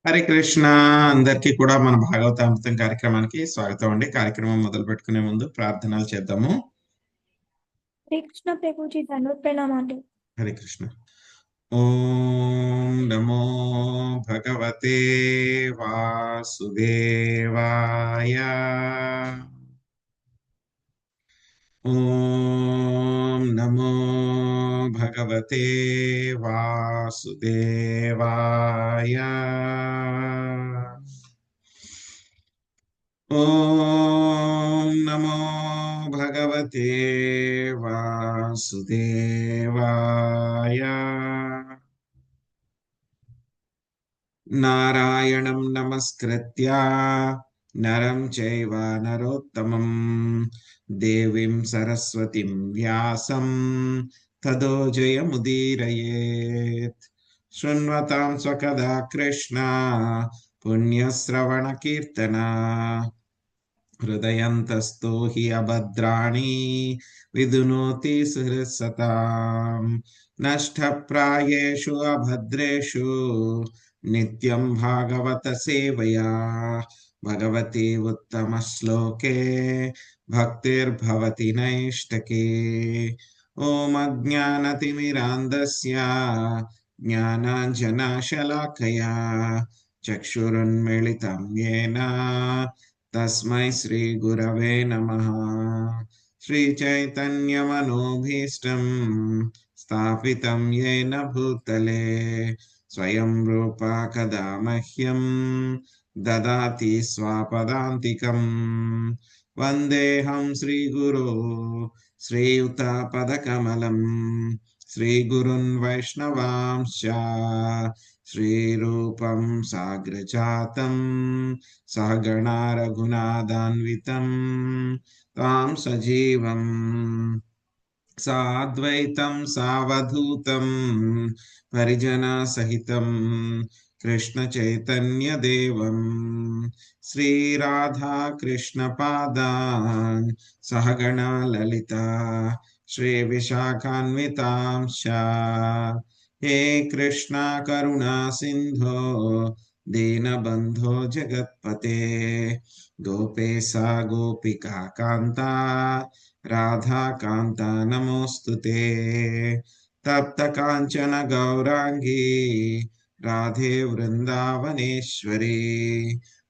హరే కృష్ణ. అందరికీ కూడా మన భాగవతామృతం కార్యక్రమానికి స్వాగతం అండి. కార్యక్రమం మొదలు పెట్టుకునే ముందు ప్రార్థనలు చేద్దాము. हरे कृष्ण प्रभु जी धन्यवाद प्रणाम आंटी। హరే కృష్ణ. ఓం నమో భగవతే వాసుదేవాయ. ఓం నమో భగవతే వాసుదేవాయ. ఓం నమో భగవతే వాసుదేవాయ. నారాయణం నమస్కృత్య నరం చైవ నరోత్తమం దేవీం సరస్వతిం వ్యాసం తదో జయముదీరయేత్. శృణ్వతాం స్వకదా కృష్ణ పుణ్యశ్రవణ కీర్తన హృదయంతస్థో హి అభద్రాణి విదునోతి సుహృత్సతాం. నష్టప్రాయేషు అభద్రేషు నిత్యం భాగవత సేవయా భగవతి ఉత్తమ శ్లోకే భక్తిర్భవతి నైష్టకే. ఓం అజ్ఞానతిమిరాంధస్య జ్ఞానాంజనశలాకయా చక్షురున్మిళితం యేన తస్మై శ్రీ గురవే నమః. శ్రీ చైతన్యమనోభీష్టం స్థాపితం యేన భూతలే స్వయం రూపా కదా మహ్యం దదాతి స్వపదాంతికం. వందేహం శ్రీగురో శ్రీయుతపదకమలం శ్రీగురున్ వైష్ణవాంశ్చ శ్రీరూపం సాగ్రజాతం సహగణా రఘునాథాన్వితం తాం సజీవం సాద్వైతం సావధూతం పరిజనా సహితం కృష్ణ చైతన్య దేవం శ్రీరాధా కృష్ణ పాదాన్ సహగణా లలిత శ్రీ విశాఖాన్వితాంశ. హే కృష్ణ కరుణా సింధో దీనబంధో జగత్పతే గోపేశా గోపికా కాంత రాధా కాంత నమోస్తుతే. తప్త కాంచన గౌరాంగీ రాధే వృందావనేశ్వరి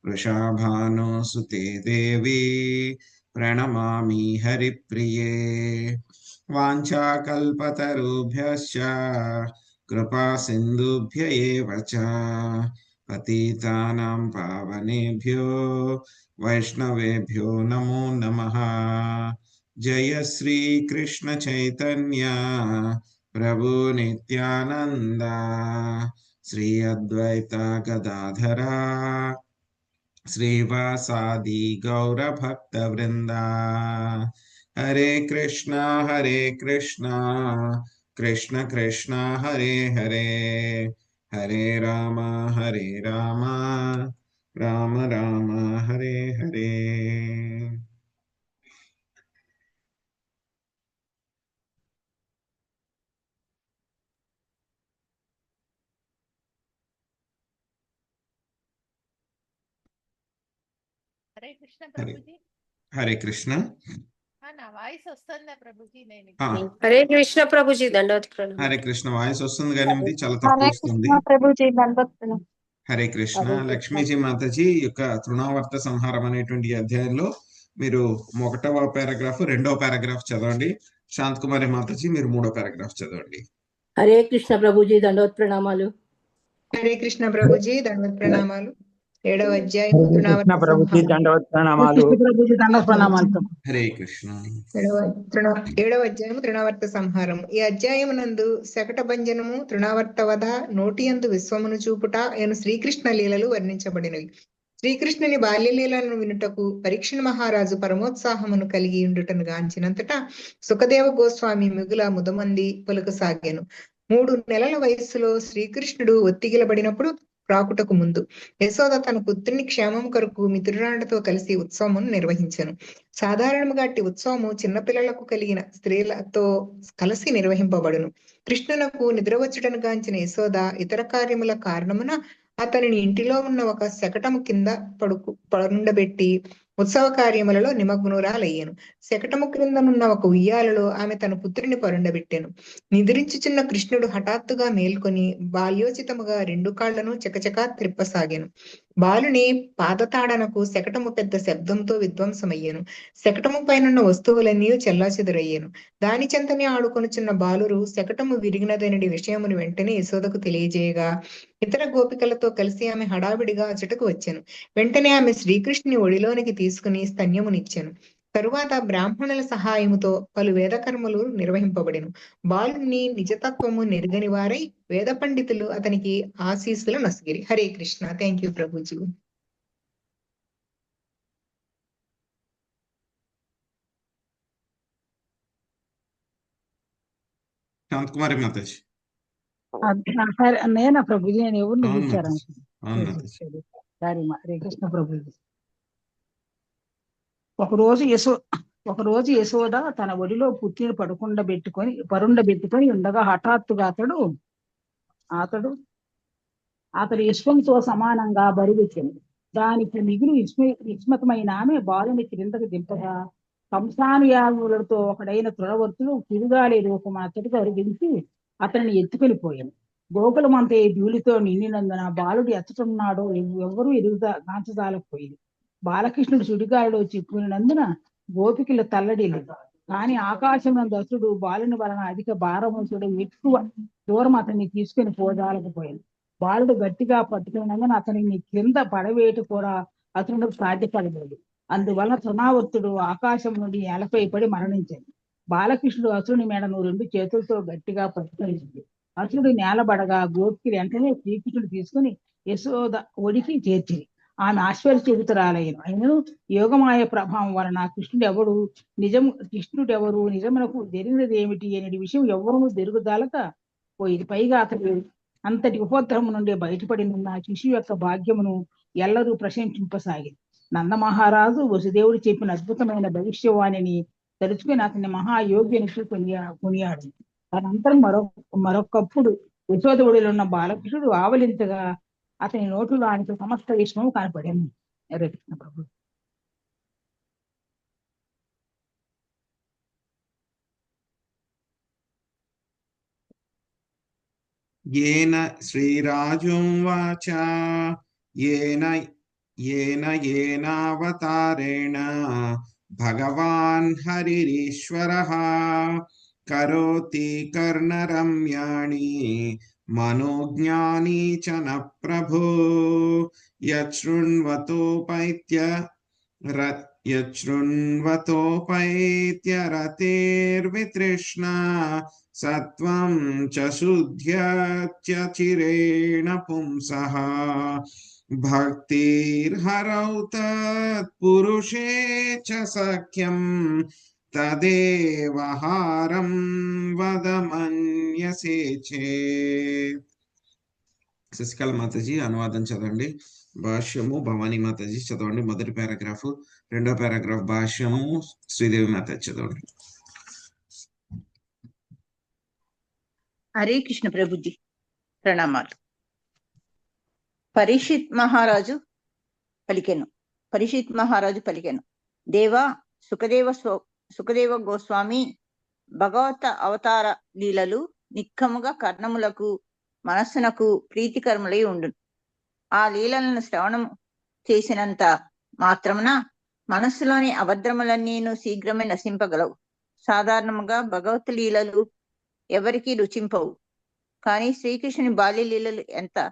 వృషాభానుసుతే దేవి ప్రణమామి హరిప్రియే. వాంఛాకల్పతరుభ్యశ్చ కృపా సింధుభ్య ఏవ చ పతితానాం పావనేభ్యో వైష్ణవేభ్యో నమో నమః. జయ శ్రీ కృష్ణ చైతన్య ప్రభు నిత్యానంద శ్రీ అద్వైత గదాధర శ్రీవాసాది గౌర భక్త వృంద. హరే కృష్ణ కృష్ణ కృష్ణ హరే హరే హరే రామ రామ రామ హరే హరే. హరే కృష్ణ ప్రభుజీ. హరే కృష్ణ. నా వాయిస్ వస్తుందా ప్రభుజీ? నేను హరే కృష్ణ ప్రభుజీ దండవత్ ప్రణామం. హరే కృష్ణ వాయిస్ వస్తుంది కానీ ఇది చాలా తక్కువ వస్తుంది. प्रभु जी धन्यवाद प्रणाम। హరే కృష్ణ. లక్ష్మీజీ మాతాజీ యొక్క తృణావర్త సంహారం అనేటువంటి అధ్యాయంలో మీరు 1వ పారాగ్రాఫ్ 2వ పారాగ్రాఫ్ చదవండి. శాంత్ కుమారి మాతాజీ మీరు 3వ పారాగ్రాఫ్ చదవండి. హరే కృష్ణ ప్రభుజీ దండవత్ ప్రణామాలు. హరే కృష్ణ ప్రభుజీ దండవత్ ప్రణామాలు. 7వ అధ్యాయం హరే కృష్ణ. 7వ అధ్యాయము తృణావర్త సంహారం. ఈ అధ్యాయము నందు శకట భంజనము, తృణావర్త వధ, నోటియందు విశ్వమును చూపుట అను శ్రీకృష్ణ లీలలు వర్ణించబడినవి. శ్రీకృష్ణుని బాల్యలీలను వినుటకు పరీక్షణ మహారాజు పరమోత్సాహమును కలిగి ఉండుటను గాంచినంతటా సుఖదేవ గోస్వామి మిగుల ముదమంది పలుకసాగాను. 3 నెలల వయస్సులో శ్రీకృష్ణుడు ఒత్తిగిలబడినప్పుడు రాకుటకు ముందు యశోద తన పుత్రుని క్షేమం కొరకు మిత్రురాండతో కలిసి ఉత్సవమును నిర్వహించెను. సాధారణముగా అట్టి ఉత్సవము చిన్నపిల్లలకు కలిగిన స్త్రీలతో కలిసి నిర్వహింపబడును. కృష్ణునకు నిద్రవచ్చుటను గాంచిన యశోద ఇతర కార్యముల కారణమున అతనిని ఇంటిలో ఉన్న ఒక శకటము కింద పండబెట్టి ఉత్సవ కార్యములలో నిమగ్నురాలయ్యను. శకటము క్రిందనున్న ఒక ఉయ్యాలలో ఆమె తన పుత్రుని పరుండబెట్టెను. నిద్రించుచున్న కృష్ణుడు హఠాత్తుగా మేల్కొని బాల్యోచితముగా రెండు కాళ్లను చకచకా త్రిప్పసాగాను. బాలుని పాదతాడనకు శకటము పెద్ద శబ్దంతో విధ్వంసమయ్యెను. శకటము పైనున్న వస్తువులన్నీ చెల్లాచెదురయ్యెను. దాని చెంతనే ఆడుకొనుచున్న బాలురు శకటము విరిగినదనడి విషయమును వెంటనే యశోదకు తెలియజేయగా ఇతర గోపికలతో కలిసి ఆమె హడావిడిగా అచటకు వచ్చెను. వెంటనే ఆమె శ్రీకృష్ణుని ఒడిలోనికి తీసుకుని స్తన్యమునిచ్చెను. తరువాత బ్రాహ్మణుల సహాయముతో పలు వేదకర్మలు నిర్వహింపబడెను. బాలుని నిజతత్వము నెరుగని వారై వేద పండితులు అతనికి ఆశీస్సులు నొసగిరి. హరే కృష్ణ. Thank you Prabhuji. శాంతకుమారి మాతాజీ. నేనా ప్రభుజీ? నేను ఎవరిని అవును పిలిచారా? మాతాజీ. అవును మాతాజీ. సారీ హరే కృష్ణ ప్రభుజీ. ఒకరోజు యశోద తన ఒడిలో పుత్రిని పరుండబెట్టుకొని ఉండగా హఠాత్తుగా అతడు విశ్వంతో సమానంగా బరువెక్కింది. దానికి మిగులు విస్మతమైన ఆమె బాలుని క్రిందకు దింపగా కంసానుయాగులతో ఒకడైన తృణవర్తులు తిరుగాలి రూపం అతడికి అరిగించి అతనిని ఎత్తుకెళ్ళిపోయాను. గోకులమంతే ధూళితో నిండినందున బాలుడు ఎచ్చటున్నాడో ఎవ్వరూ గాంచజాలకపోయింది. బాలకృష్ణుడు సుడిగాలిలో చిక్కునందున గోపికలు తల్లడిల్లేదు. కానీ ఆకాశం దశుడు బాలుని వలన అధిక భారవంతుడు ఎక్కువ దూరం అతన్ని తీసుకుని పోజాలకపోయింది. బాలుడు గట్టిగా పట్టుకున్నందున అతనిని కింద పడవేటు కూడా అతనుడు సాధ్యపడలేదు. అందువలన తృణావర్తుడు ఆకాశం నుండి నేలపై పడి మరణించాడు. బాలకృష్ణుడు అసురుని మెడను రెండు చేతులతో గట్టిగా పట్టుకొనింది. అసురుడు నేలబడగా గోపికలు వెంటనే శ్రీకృష్ణుడు తీసుకుని యశోద ఒడికి చేర్చింది. ఆమె ఆశ్చర్యచకితురాలైన అయినను యోగమాయ ప్రభావం వలన కృష్ణుడెవరు నిజమునకు జరిగినది ఏమిటి అనే విషయం ఎవరూ జరుగుదాలక పోయింది. పైగా అతడు అంతటి ఉపద్రవం నుండి బయటపడిన శిశువు యొక్క భాగ్యమును ఎల్లరూ ప్రశంసింపసాగింది. నందమహారాజు వసుదేవుడు చెప్పిన అద్భుతమైన భవిష్యవాణిని తలుచుకుని అతన్ని మహాయోగ్యుని కొనియాడు. తనంతరం మరొకప్పుడు యశోదవుడిలో ఉన్న బాలకృష్ణుడు ఆవలించగా అతని నోటులో ఆయనకు సమస్త విశ్వము కనపడింది. హరే కృష్ణ ప్రభు. येन श्रीराजुवाच येनावतारेण भगवान् हरिरीश्वरः करोति कर्णरम्याणि मनोज्ञानी च न प्रभो यच्छृण्वतोपैत्यरतेर्वितृष्णा सत्वं च शुद्ध्यचिरेण पुंसः भक्तिर्हरौ तत्पुरुषे च सख्यं तदेवहारं वदमन्यसे चेत्. శశికళ మాతాజీ అనువాదం చదవండి. భాష్యము భవానీ మాతాజీ చదవండి. మొదటి పారాగ్రాఫ్, రెండో పారాగ్రాఫ్ భాష్యము శ్రీదేవి మాతాజీ చదవండి. హరే కృష్ణ ప్రభుజీ ప్రణామాలు. పరీక్షిత్ మహారాజు పలికెను. దేవా, సుఖదేవ గోస్వామి భగవత అవతార లీలలు నిక్కముగా కర్ణములకు మనస్సునకు ప్రీతికరములై ఉండును. ఆ లీలలను శ్రవణం చేసినంత మాత్రమున మనస్సులోని అభద్రములన్నీను శీఘ్రమే నశింపగలవు. సాధారణముగా భగవత్ లీలలు ఎవరికి రుచింపవు. కానీ శ్రీకృష్ణుని బాల్య లీలలు ఎంత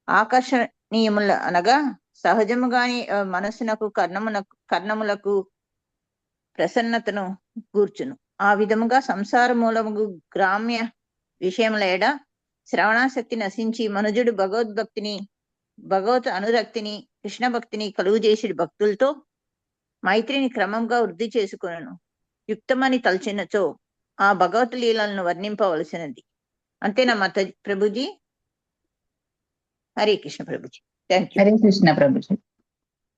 ఆకర్షణీయముల అనగా సహజముగానే మనస్సునకు కర్ణములకు ప్రసన్నతను కూర్చును. ఆ విధముగా సంసార మూలము గ్రామ్య విషయముల ఎడ శ్రవణాశక్తి నశించి మనుజుడు భగవత్ అనురక్తిని కృష్ణ భక్తిని కలుగు చేసి భక్తులతో మైత్రిని క్రమంగా వృద్ధి చేసుకును. యుక్తమని తలచినచో ఆ భగవత్ లీలలను వర్ణింపవలసినది. అంతేనా మాత ప్రభుజీ? హరే కృష్ణ ప్రభుజీ. Thank you. హరే కృష్ణ ప్రభుజీ.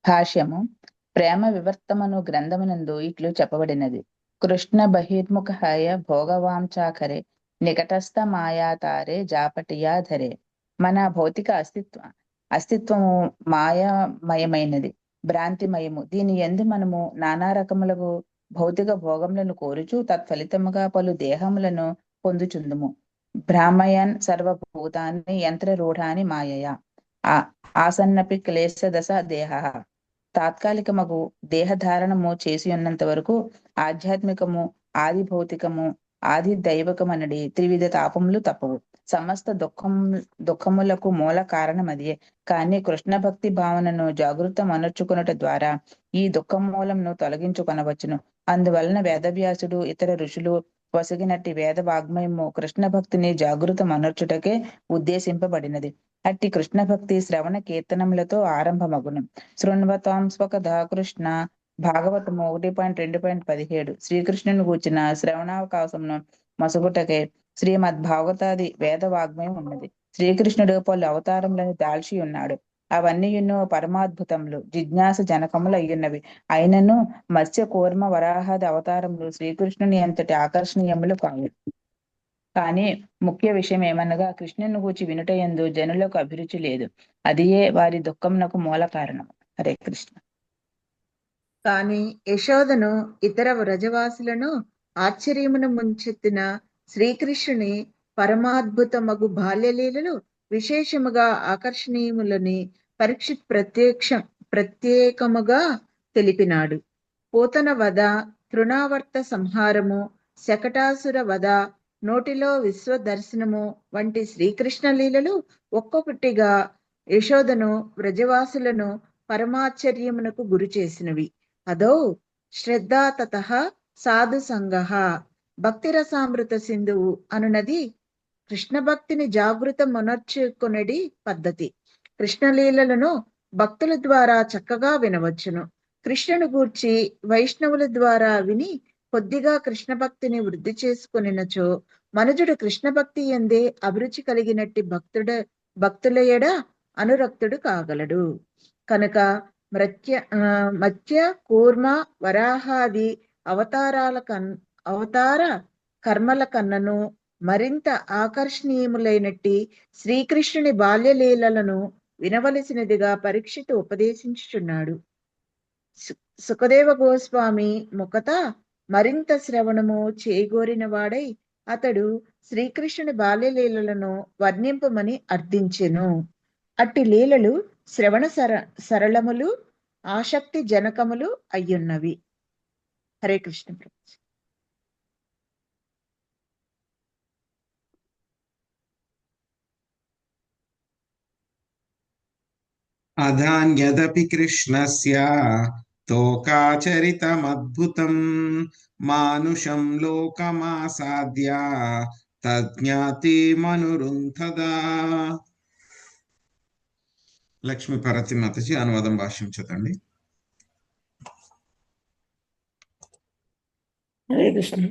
భాష్యము. ప్రేమ వివర్తమను గ్రంథమునందు ఇట్లు చెప్పబడినది. కృష్ణ బహిర్ముఖాయ భోగవాంఛాకరే నికటస్థ మాయాతారే జాపటియాధరే. మన భౌతిక అస్తిత్వ అస్తిత్వము మాయామయమైనది, భ్రాంతిమయము. దీని యందు మనము నానా రకములకు భౌతిక భోగములను కోరుచు తత్ఫలితముగా పలు దేహములను పొందుచుందుము. భ్రామయన్ సర్వభూతాన్ని యంత్రరూఢాని మాయయా ఆసన్నపి క్లేశ దశ దేహ. తాత్కాలికమగు దేహధారణము చేసి ఉన్నంత వరకు ఆధ్యాత్మికము, ఆది భౌతికము, ఆది దైవకమనడి త్రివిధ తాపములు తప్పవు. సమస్త దుఃఖములకు మూల కారణమదియే. కానీ కృష్ణ భక్తి భావనను జాగృతం అనర్చుకున్నట ద్వారా ఈ దుఃఖ మూలంను తొలగించుకొనవచ్చును. అందువలన వేదవ్యాసుడు ఇతర ఋషులు వసగినట్టి వేద వాగ్మయము కృష్ణ భక్తిని జాగృతం అనర్చుటకే ఉద్దేశింపబడినది. అట్టి కృష్ణ భక్తి శ్రవణ కీర్తనములతో ఆరంభమగును. శృణ్వతాం స్వకథా కృష్ణ భాగవతము 1.2.17. శ్రీకృష్ణుని గూర్చిన శ్రవణావకాశమును మసుగుటకే శ్రీమద్ భాగవతాది వేద వాగ్మయం ఉన్నది. శ్రీకృష్ణుడు పలు అవతారములను దాల్చి ఉన్నాడు. అవన్నీ ఎన్నో పరమాద్భుతములు, జిజ్ఞాస జనకములు అయ్యున్నవి. అయినను మత్స్య కూర్మ వరాహాది అవతారములు శ్రీకృష్ణుని అంతటి ఆకర్షణీయములు కావు. కానీ ముఖ్య విషయం ఏమనగా కృష్ణుని గూర్చి వినుటయందు జనులకు అభిరుచి లేదు. అదియే వారి దుఃఖమునకు మూల కారణం. హరే కృష్ణ. కాని యశోదను ఇతర వ్రజవాసులను ఆశ్చర్యమును ముంచెత్తిన శ్రీకృష్ణుని పరమాద్భుతమగు బాల్యలీలలు విశేషముగా ఆకర్షణీయములని పరీక్షిత్ ప్రత్యేకముగా తెలిపినాడు. పూతన వధ, తృణావర్త సంహారము, శకటాసుర వధ, నోటిలో విశ్వ దర్శనము వంటి శ్రీకృష్ణ లీలలు ఒక్కొక్కటిగా యశోదను వ్రజవాసులను పరమాశ్చర్యమునకు గురి చేసినవి. అదో శ్రద్ధాతత సాధు సంగ భక్తిరసామృత సింధువు అనునది కృష్ణ భక్తిని జాగృతమొనర్చుకొనడి పద్ధతి. కృష్ణలీలలను భక్తుల ద్వారా చక్కగా వినవచ్చును. కృష్ణుని గూర్చి వైష్ణవుల ద్వారా విని కొద్దిగా కృష్ణ భక్తిని వృద్ధి చేసుకొనినచో మనుజుడు కృష్ణ భక్తి ఎందే అభిరుచి కలిగినట్టి భక్తుల ఎడ అనురక్తుడు కాగలడు. కనుక మత్స్య కూర్మ వరాహాది అవతార కర్మల కన్నను మరింత ఆకర్షణీయములైనట్టి శ్రీకృష్ణుని బాల్యలీలలను వినవలసినదిగా పరీక్షితు ఉపదేశించుచున్నాడు. సుఖదేవ గోస్వామి ముఖత మరింత శ్రవణము చేయగోరిన వాడై అతడు శ్రీకృష్ణుని బాల్యలీలలను వర్ణింపమని అర్థించెను. అట్టి లీలలు శ్రవణ సరళములు, ఆసక్తి జనకములు అయ్యున్నవి. హరే కృష్ణ. అధాన్యదపి కృష్ణస్య తోకాచరితమద్భుతం మానుషం లోకమాసాద్య తజ్ఞాతి మనురుంధదా. లక్ష్మీ భారతి మాతజీ అనువాదం భాష్యం చదవండి. హరే కృష్ణ.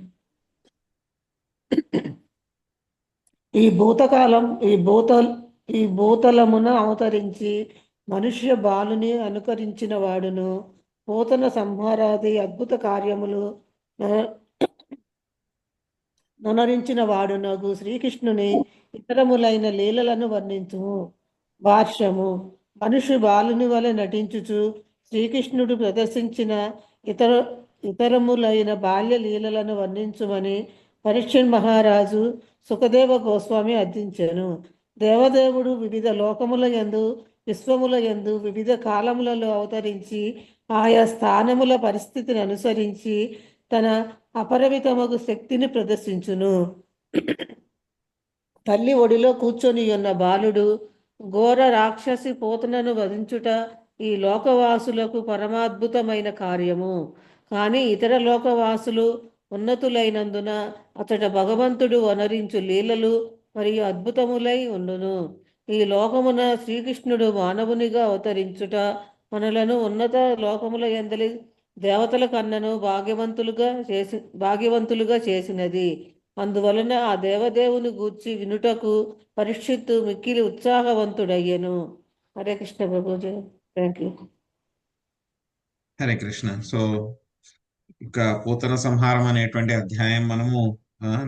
ఈ భూతలమున అవతరించి మనుష్య బాలుని అనుకరించిన వాడును పోతన సంహారాది అద్భుత కార్యములు నొనరించిన వాడునగు శ్రీకృష్ణుని ఇతరములైన లీలలను వర్ణించుము. భాష్యము. మనుష్య బాలుని వలె నటించుచు శ్రీకృష్ణుడు ప్రదర్శించిన ఇతరములైన బాల్య లీలలను వర్ణించుమని పరీక్షణ్ మహారాజు సుఖదేవ గోస్వామి అర్థించెను. దేవదేవుడు వివిధ లోకముల యందు విశ్వముల యందు వివిధ కాలములలో అవతరించి ఆయా స్థానముల పరిస్థితిని అనుసరించి తన అపరిమితమగు శక్తిని ప్రదర్శించును. తల్లి ఒడిలో కూర్చొని ఉన్న బాలుడు ఘోర రాక్షసి పోతనను వధించుట ఈ లోకవాసులకు పరమాద్భుతమైన కార్యము. కానీ ఇతర లోకవాసులు ఉన్నతులైనందున అతడ భగవంతుడు వనరించు లీలలు మరియు అద్భుతములై ఉండును. ఈ లోకమున శ్రీకృష్ణుడు మానవునిగా అవతరించుట మనలను ఉన్నత లోకముల యందలి దేవతల కన్నను భాగ్యవంతులుగా చేసినది. అందువలన ఆ దేవదేవుని గూర్చి వినుటకు పరీక్షిత్తు మిక్కిలి ఉత్సాహవంతుడయ్యను. Hare Krishna Prabhuji. Thank you. Hare Krishna. So ఇక పూతన సంహారం అనేటువంటి అధ్యాయం మనము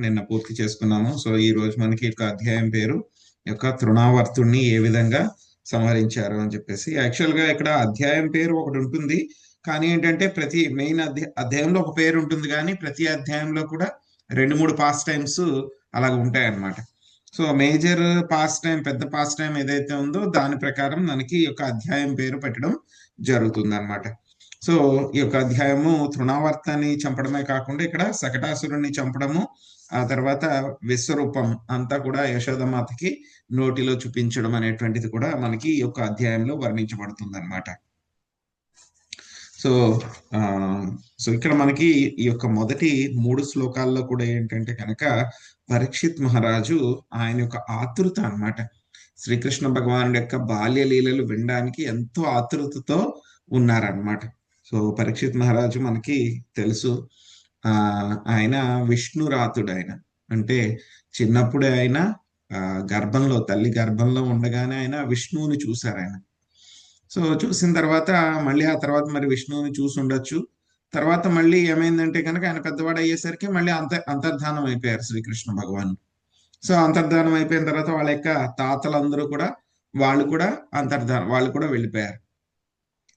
నిన్న పూర్తి చేసుకున్నాము. సో ఈ రోజు మనకి యొక్క అధ్యాయం పేరు యొక్క తృణావర్తుణ్ణి ఏ విధంగా సంహరించారు అని చెప్పేసి. యాక్చువల్ గా ఇక్కడ అధ్యాయం పేరు ఒకటి ఉంటుంది, కానీ ఏంటంటే ప్రతి మెయిన్ అధ్యాయంలో ఒక పేరు ఉంటుంది, కానీ ప్రతి అధ్యాయంలో కూడా 2-3 పాస్ట్ టైమ్స్ అలాగ ఉంటాయి అన్నమాట. సో మేజర్ పాస్ట్ టైం, పెద్ద పాస్ట్ టైం ఏదైతే ఉందో దాని ప్రకారం మనకి ఈ యొక్క అధ్యాయం పేరు పెట్టడం జరుగుతుంది అనమాట. సో ఈ యొక్క అధ్యాయము తృణావర్తాన్ని చంపడమే కాకుండా ఇక్కడ శకటాసురుణ్ణి చంపడము, ఆ తర్వాత విశ్వరూపం అంతా కూడా యశోదమాతకి నోటిలో చూపించడం అనేటువంటిది కూడా మనకి ఈ యొక్క అధ్యాయంలో వర్ణించబడుతుంది అనమాట. సో సో ఇక్కడ మనకి ఈ యొక్క మొదటి 3 శ్లోకాల్లో కూడా ఏంటంటే కనుక పరీక్షిత్ మహారాజు ఆయన యొక్క ఆతృత అన్నమాట, శ్రీకృష్ణ భగవానుడి యొక్క బాల్య లీలలు వినడానికి ఎంతో ఆతృతతో ఉన్నారనమాట. సో పరీక్షిత్ మహారాజు మనకి తెలుసు, ఆయన విష్ణురాతుడు. ఆయన అంటే చిన్నప్పుడే ఆయన గర్భంలో, తల్లి గర్భంలో ఉండగానే ఆయన విష్ణువుని చూశారు ఆయన. సో చూసిన తర్వాత మళ్ళీ ఆ తర్వాత మరి విష్ణువుని చూసి ఉండొచ్చు. తర్వాత మళ్ళీ ఏమైందంటే కనుక ఆయన పెద్దవాడు అయ్యేసరికి మళ్ళీ అంతర్ధానం అయిపోయారు శ్రీకృష్ణ భగవాన్. సో అంతర్ధానం అయిపోయిన తర్వాత వాళ్ళ యొక్క తాతలందరూ కూడా వాళ్ళు కూడా వెళ్ళిపోయారు.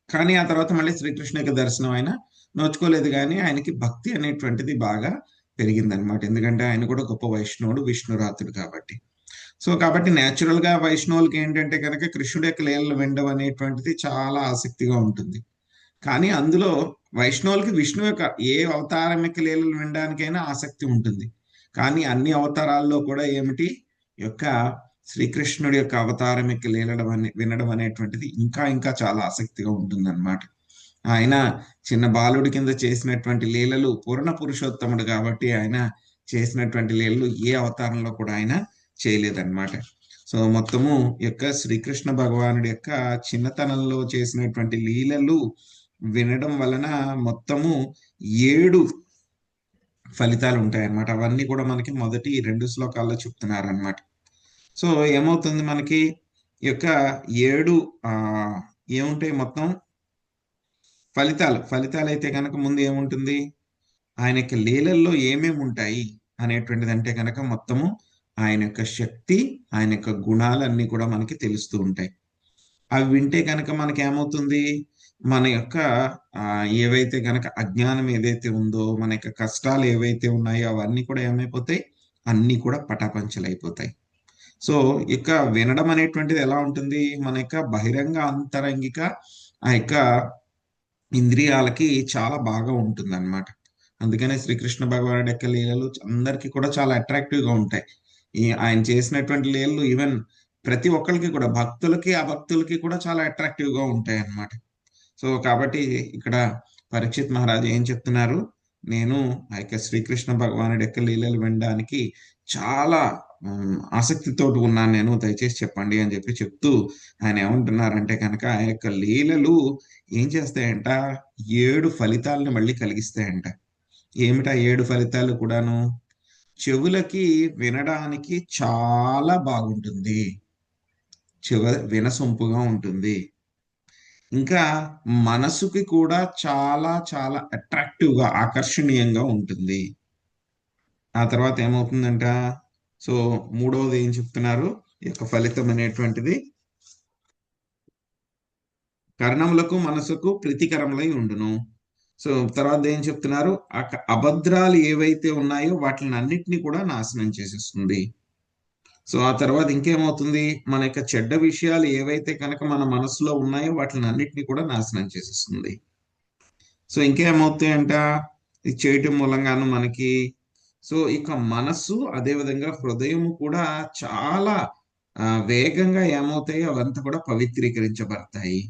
కానీ ఆ తర్వాత మళ్ళీ శ్రీకృష్ణ యొక్క దర్శనం ఆయన నోచుకోలేదు, కానీ ఆయనకి భక్తి అనేటువంటిది బాగా పెరిగిందనమాట. ఎందుకంటే ఆయన కూడా గొప్ప వైష్ణవుడు, విష్ణురాతుడు కాబట్టి. సో కాబట్టి న్యాచురల్ గా వైష్ణవులకి ఏంటంటే కనుక కృష్ణుడి యొక్క లీలలు వినడం అనేటువంటిది చాలా ఆసక్తిగా ఉంటుంది. కానీ అందులో వైష్ణవులకి విష్ణు యొక్క ఏ అవతారం యొక్క లీలలు వినడానికైనా ఆసక్తి ఉంటుంది. కానీ అన్ని అవతారాల్లో కూడా ఏమిటి, యొక్క శ్రీకృష్ణుడి యొక్క అవతారం యొక్క లీలలు వినడం అనేటువంటిది ఇంకా చాలా ఆసక్తిగా ఉంటుంది అన్నమాట. ఆయన చిన్న బాలుడి కింద చేసినటువంటి లీలలు, పూర్ణ పురుషోత్తముడు కాబట్టి ఆయన చేసినటువంటి లీలలు ఏ అవతారంలో కూడా ఆయన చేయలేదన్నమాట. సో మొత్తము యొక్క శ్రీకృష్ణ భగవానుడి యొక్క చిన్నతనంలో చేసినటువంటి లీలలు వినడం వలన మొత్తము 7 ఫలితాలు ఉంటాయన్నమాట. అవన్నీ కూడా మనకి మొదటి 2 శ్లోకాల్లో చెప్తున్నారన్నమాట. సో ఏమవుతుంది, మనకి ఈ యొక్క 7 ఏముంటాయి మొత్తం ఫలితాలు అయితే కనుక ముందు ఏముంటుంది, ఆయన యొక్క లీలల్లో ఏమేమి ఉంటాయి అనేటువంటిది అంటే కనుక మొత్తము ఆయన యొక్క శక్తి, ఆయన యొక్క గుణాలన్నీ కూడా మనకి తెలుస్తూ ఉంటాయి. అవి వింటే కనుక మనకి ఏమవుతుంది, మన యొక్క ఏవైతే కనుక అజ్ఞానం ఏదైతే ఉందో, మన యొక్క కష్టాలు ఏవైతే ఉన్నాయో అవన్నీ కూడా ఏమైపోతాయి, అన్ని కూడా పటాపంచలైపోతాయి. సో ఇక వినడం అనేటువంటిది ఎలా ఉంటుంది, మన యొక్క బహిరంగ అంతరంగిక ఆ యొక్క ఇంద్రియాలకి చాలా బాగా ఉంటుంది అన్నమాట. అందుకనే శ్రీకృష్ణ భగవానుడి యొక్క లీలలు అందరికీ కూడా చాలా అట్రాక్టివ్ గా ఉంటాయి. ఆయన చేసినటువంటి లీలలు ఈవెన్ ప్రతి ఒక్కరికి కూడా, భక్తులకి అభక్తులకి కూడా చాలా అట్రాక్టివ్ గా ఉంటాయి అన్నమాట. సో కాబట్టి ఇక్కడ పరీక్షిత్ మహారాజు ఏం చెప్తున్నారు, నేను ఆ యొక్క శ్రీకృష్ణ భగవానుడి యొక్క లీలలు వినడానికి చాలా ఆసక్తితో ఉన్నాను నేను, దయచేసి చెప్పండి అని చెప్తూ ఆయన ఏమంటున్నారంటే కనుక ఆ యొక్క లీలలు ఏం చేస్తాయంట, 7 ఫలితాలను మళ్ళీ కలిగిస్తాయంట. ఏమిటా 7 ఫలితాలు కూడాను, చెవులకి వినడానికి చాలా బాగుంటుంది, వినసొంపుగా ఉంటుంది. ఇంకా మనసుకి కూడా చాలా అట్రాక్టివ్ గా, ఆకర్షణీయంగా ఉంటుంది. ఆ తర్వాత ఏమవుతుందంట, సో 3వది ఏం చెప్తున్నారు, ఈ యొక్క ఫలితం అనేటువంటిది కర్ణములకు మనసుకు ప్రీతికరములై ఉండును. సో తర్వాత ఏం చెప్తున్నారు, అభద్రాలు ఏవైతే ఉన్నాయో వాటిని అన్నిటినీ కూడా నాశనం చేసేస్తుంది. సో ఆ తర్వాత ఇంకేమవుతుంది, మన యొక్క చెడ్డ విషయాలు ఏవైతే కనుక మన మనసులో ఉన్నాయో వాటిని అన్నిటినీ కూడా నాశనం చేసేస్తుంది. సో ఇంకేమవుతాయంట, ఇది చేయటం మూలంగాను మనకి, సో ఇక మనస్సు అదేవిధంగా హృదయము కూడా చాలా వేగంగా ఏమవుతాయో అవంతా కూడా పవిత్రీకరించబడతాయి.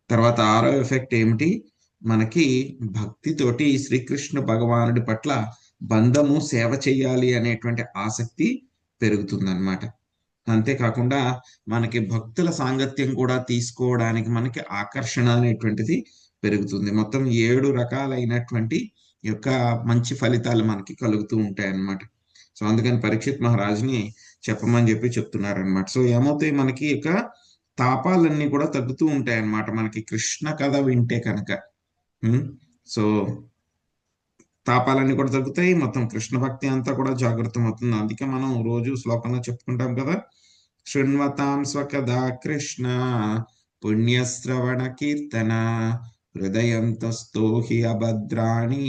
తర్వాత 6వ ఎఫెక్ట్ ఏమిటి, మనకి భక్తితోటి శ్రీకృష్ణ భగవానుడి పట్ల బంధము, సేవ చేయాలి అనేటువంటి ఆసక్తి పెరుగుతుందన్నమాట. అంతేకాకుండా మనకి భక్తుల సాంగత్యం కూడా తీసుకోవడానికి మనకి ఆకర్షణ అనేటువంటిది పెరుగుతుంది. మొత్తం 7 రకాలైనటువంటి యొక్క మంచి ఫలితాలు మనకి కలుగుతూ ఉంటాయి అన్నమాట. సో అందుకని పరీక్షిత్ మహారాజుని చెప్పమని చెప్తున్నారనమాట. సో ఏమవుతాయి, మనకి యొక్క తాపాలన్నీ కూడా తగ్గుతూ ఉంటాయి అన్నమాట మనకి కృష్ణ కథ వింటే కనుక. సో తాపాలన్నీ కూడా తగ్గుతాయి, మొత్తం కృష్ణ భక్తి అంతా కూడా జాగృతం అవుతుంది. అందుకే మనం రోజు శ్లోకంలో చెప్పుకుంటాం కదా, శృణ్వతాం స్వకదా కృష్ణ పుణ్యశ్రవణ కీర్తన హృదయంతస్థో హి అభద్రాణి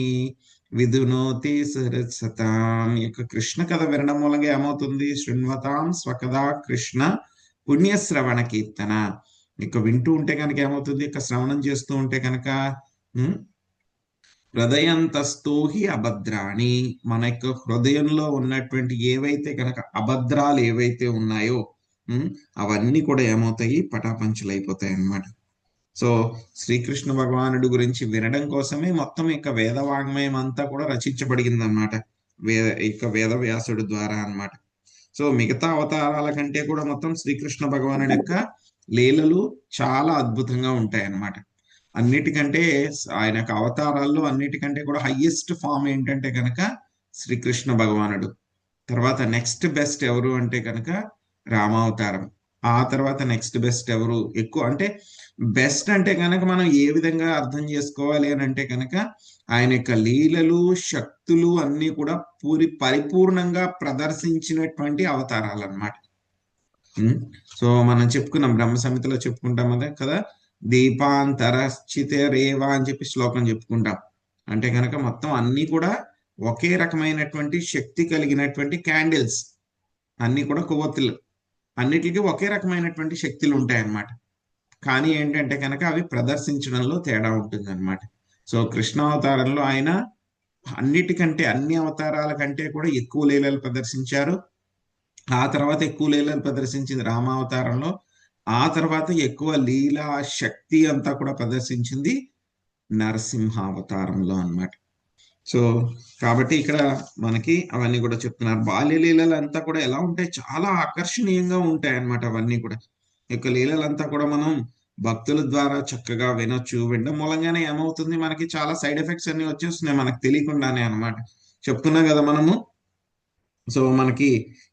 విధునోతి సరసతాం. ఈ యొక్క కృష్ణ కథ వినడం మూలంగా ఏమవుతుంది? శృణ్వతాం స్వకదా కృష్ణ పుణ్యశ్రవణ కీర్తన. ఇక వింటూ ఉంటే కనుక ఏమవుతుంది? ఇక శ్రవణం చేస్తూ ఉంటే కనుక హృదయంతస్థో హి అభద్రాణి, మన యొక్క హృదయంలో ఉన్నటువంటి ఏవైతే కనుక అభద్రాలు ఏవైతే ఉన్నాయో అవన్నీ కూడా ఏమవుతాయి? పటాపంచలైపోతాయి అన్నమాట. సో శ్రీకృష్ణ భగవానుడి గురించి వినడం కోసమే మొత్తం ఇక వేద వాంగ్మయం అంతా కూడా రచించబడింది అనమాట, వేద వ్యాసుడి ద్వారా అన్నమాట. సో మిగతా అవతారాల కంటే కూడా మొత్తం శ్రీకృష్ణ భగవానుడి యొక్క లీలలు చాలా అద్భుతంగా ఉంటాయి అన్నమాట. అన్నిటికంటే ఆయన యొక్క అవతారాల్లో అన్నిటికంటే కూడా హైయెస్ట్ ఫామ్ ఏంటంటే కనుక శ్రీకృష్ణ భగవానుడు. తర్వాత నెక్స్ట్ బెస్ట్ ఎవరు అంటే కనుక రామావతారం. ఆ తర్వాత నెక్స్ట్ బెస్ట్ ఎవరు? ఎక్కువ అంటే బెస్ట్ అంటే కనుక మనం ఏ విధంగా అర్థం చేసుకోవాలి అని అంటే కనుక ఆయన యొక్క లీలలు శక్తులు అన్ని కూడా పరిపూర్ణంగా ప్రదర్శించినటువంటి అవతారాలు అన్నమాట. సో మనం చెప్పుకున్నాం, బ్రహ్మ సంహితలో చెప్పుకుంటాం కదా, దీపాంతరశ్చితరేవా అని చెప్పి శ్లోకం చెప్పుకుంటాం. అంటే కనుక మొత్తం అన్ని కూడా ఒకే రకమైనటువంటి శక్తి కలిగినటువంటి క్యాండిల్స్, అన్ని కూడా కొవ్వొత్తులు, అన్నిటికీ ఒకే రకమైనటువంటి శక్తులు ఉంటాయి అన్నమాట. కానీ ఏంటంటే కనుక అవి ప్రదర్శించడంలో తేడా ఉంటుంది అనమాట. సో కృష్ణావతారంలో ఆయన అన్నిటికంటే అన్ని అవతారాల కంటే కూడా ఎక్కువ లీలలు ప్రదర్శించారు. ఆ తర్వాత ఎక్కువ లీలలు ప్రదర్శించింది రామావతారంలో. ఆ తర్వాత ఎక్కువ లీలా శక్తి అంతా కూడా ప్రదర్శించింది నరసింహావతారంలో అన్నమాట. సో కాబట్టి ఇక్కడ మనకి అవన్నీ కూడా చెప్తున్నారు. బాల్య లీలలు అంతా కూడా ఎలా ఉంటాయి? చాలా ఆకర్షణీయంగా ఉంటాయి అన్నమాట. అవన్నీ కూడా యొక్క లీలలంతా కూడా మనం భక్తుల ద్వారా చక్కగా వినొచ్చు. వినడం మూలంగానే ఏమవుతుంది? మనకి చాలా సైడ్ ఎఫెక్ట్స్ అన్ని వచ్చేస్తున్నాయి మనకు తెలియకుండానే అన్నమాట. చెప్తున్నాం కదా మనము. సో మనకి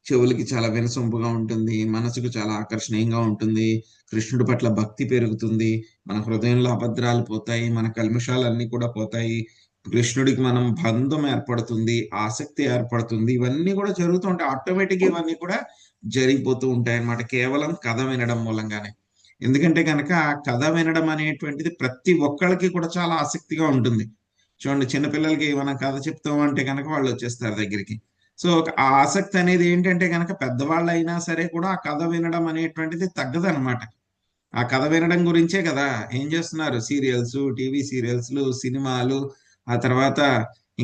చెవులకి చాలా వినసొంపుగా ఉంటుంది, మనసుకు చాలా ఆకర్షణీయంగా ఉంటుంది, కృష్ణుడి పట్ల భక్తి పెరుగుతుంది, మన హృదయంలో అభద్రాలు పోతాయి, మన కల్మషాలన్నీ కూడా పోతాయి, కృష్ణుడికి మనం బంధం ఏర్పడుతుంది, ఆసక్తి ఏర్పడుతుంది. ఇవన్నీ కూడా జరుగుతూ ఉంటాయి. ఆటోమేటిక్ ఇవన్నీ కూడా జరిగిపోతూ ఉంటాయి అన్నమాట, కేవలం కథ వినడం మూలంగానే. ఎందుకంటే కనుక ఆ కథ వినడం అనేటువంటిది ప్రతి ఒక్కళ్ళకి కూడా చాలా ఆసక్తిగా ఉంటుంది. చూడండి, చిన్నపిల్లలకి మనం కథ చెప్తాం అంటే కనుక వాళ్ళు వచ్చేస్తారు దగ్గరికి. సో ఆ ఆసక్తి అనేది ఏంటంటే కనుక పెద్దవాళ్ళు అయినా సరే కూడా ఆ కథ వినడం అనేటువంటిది తగ్గదనమాట. ఆ కథ వినడం గురించే కదా ఏం చేస్తున్నారు? సీరియల్స్, టీవీ సీరియల్స్లు, సినిమాలు, ఆ తర్వాత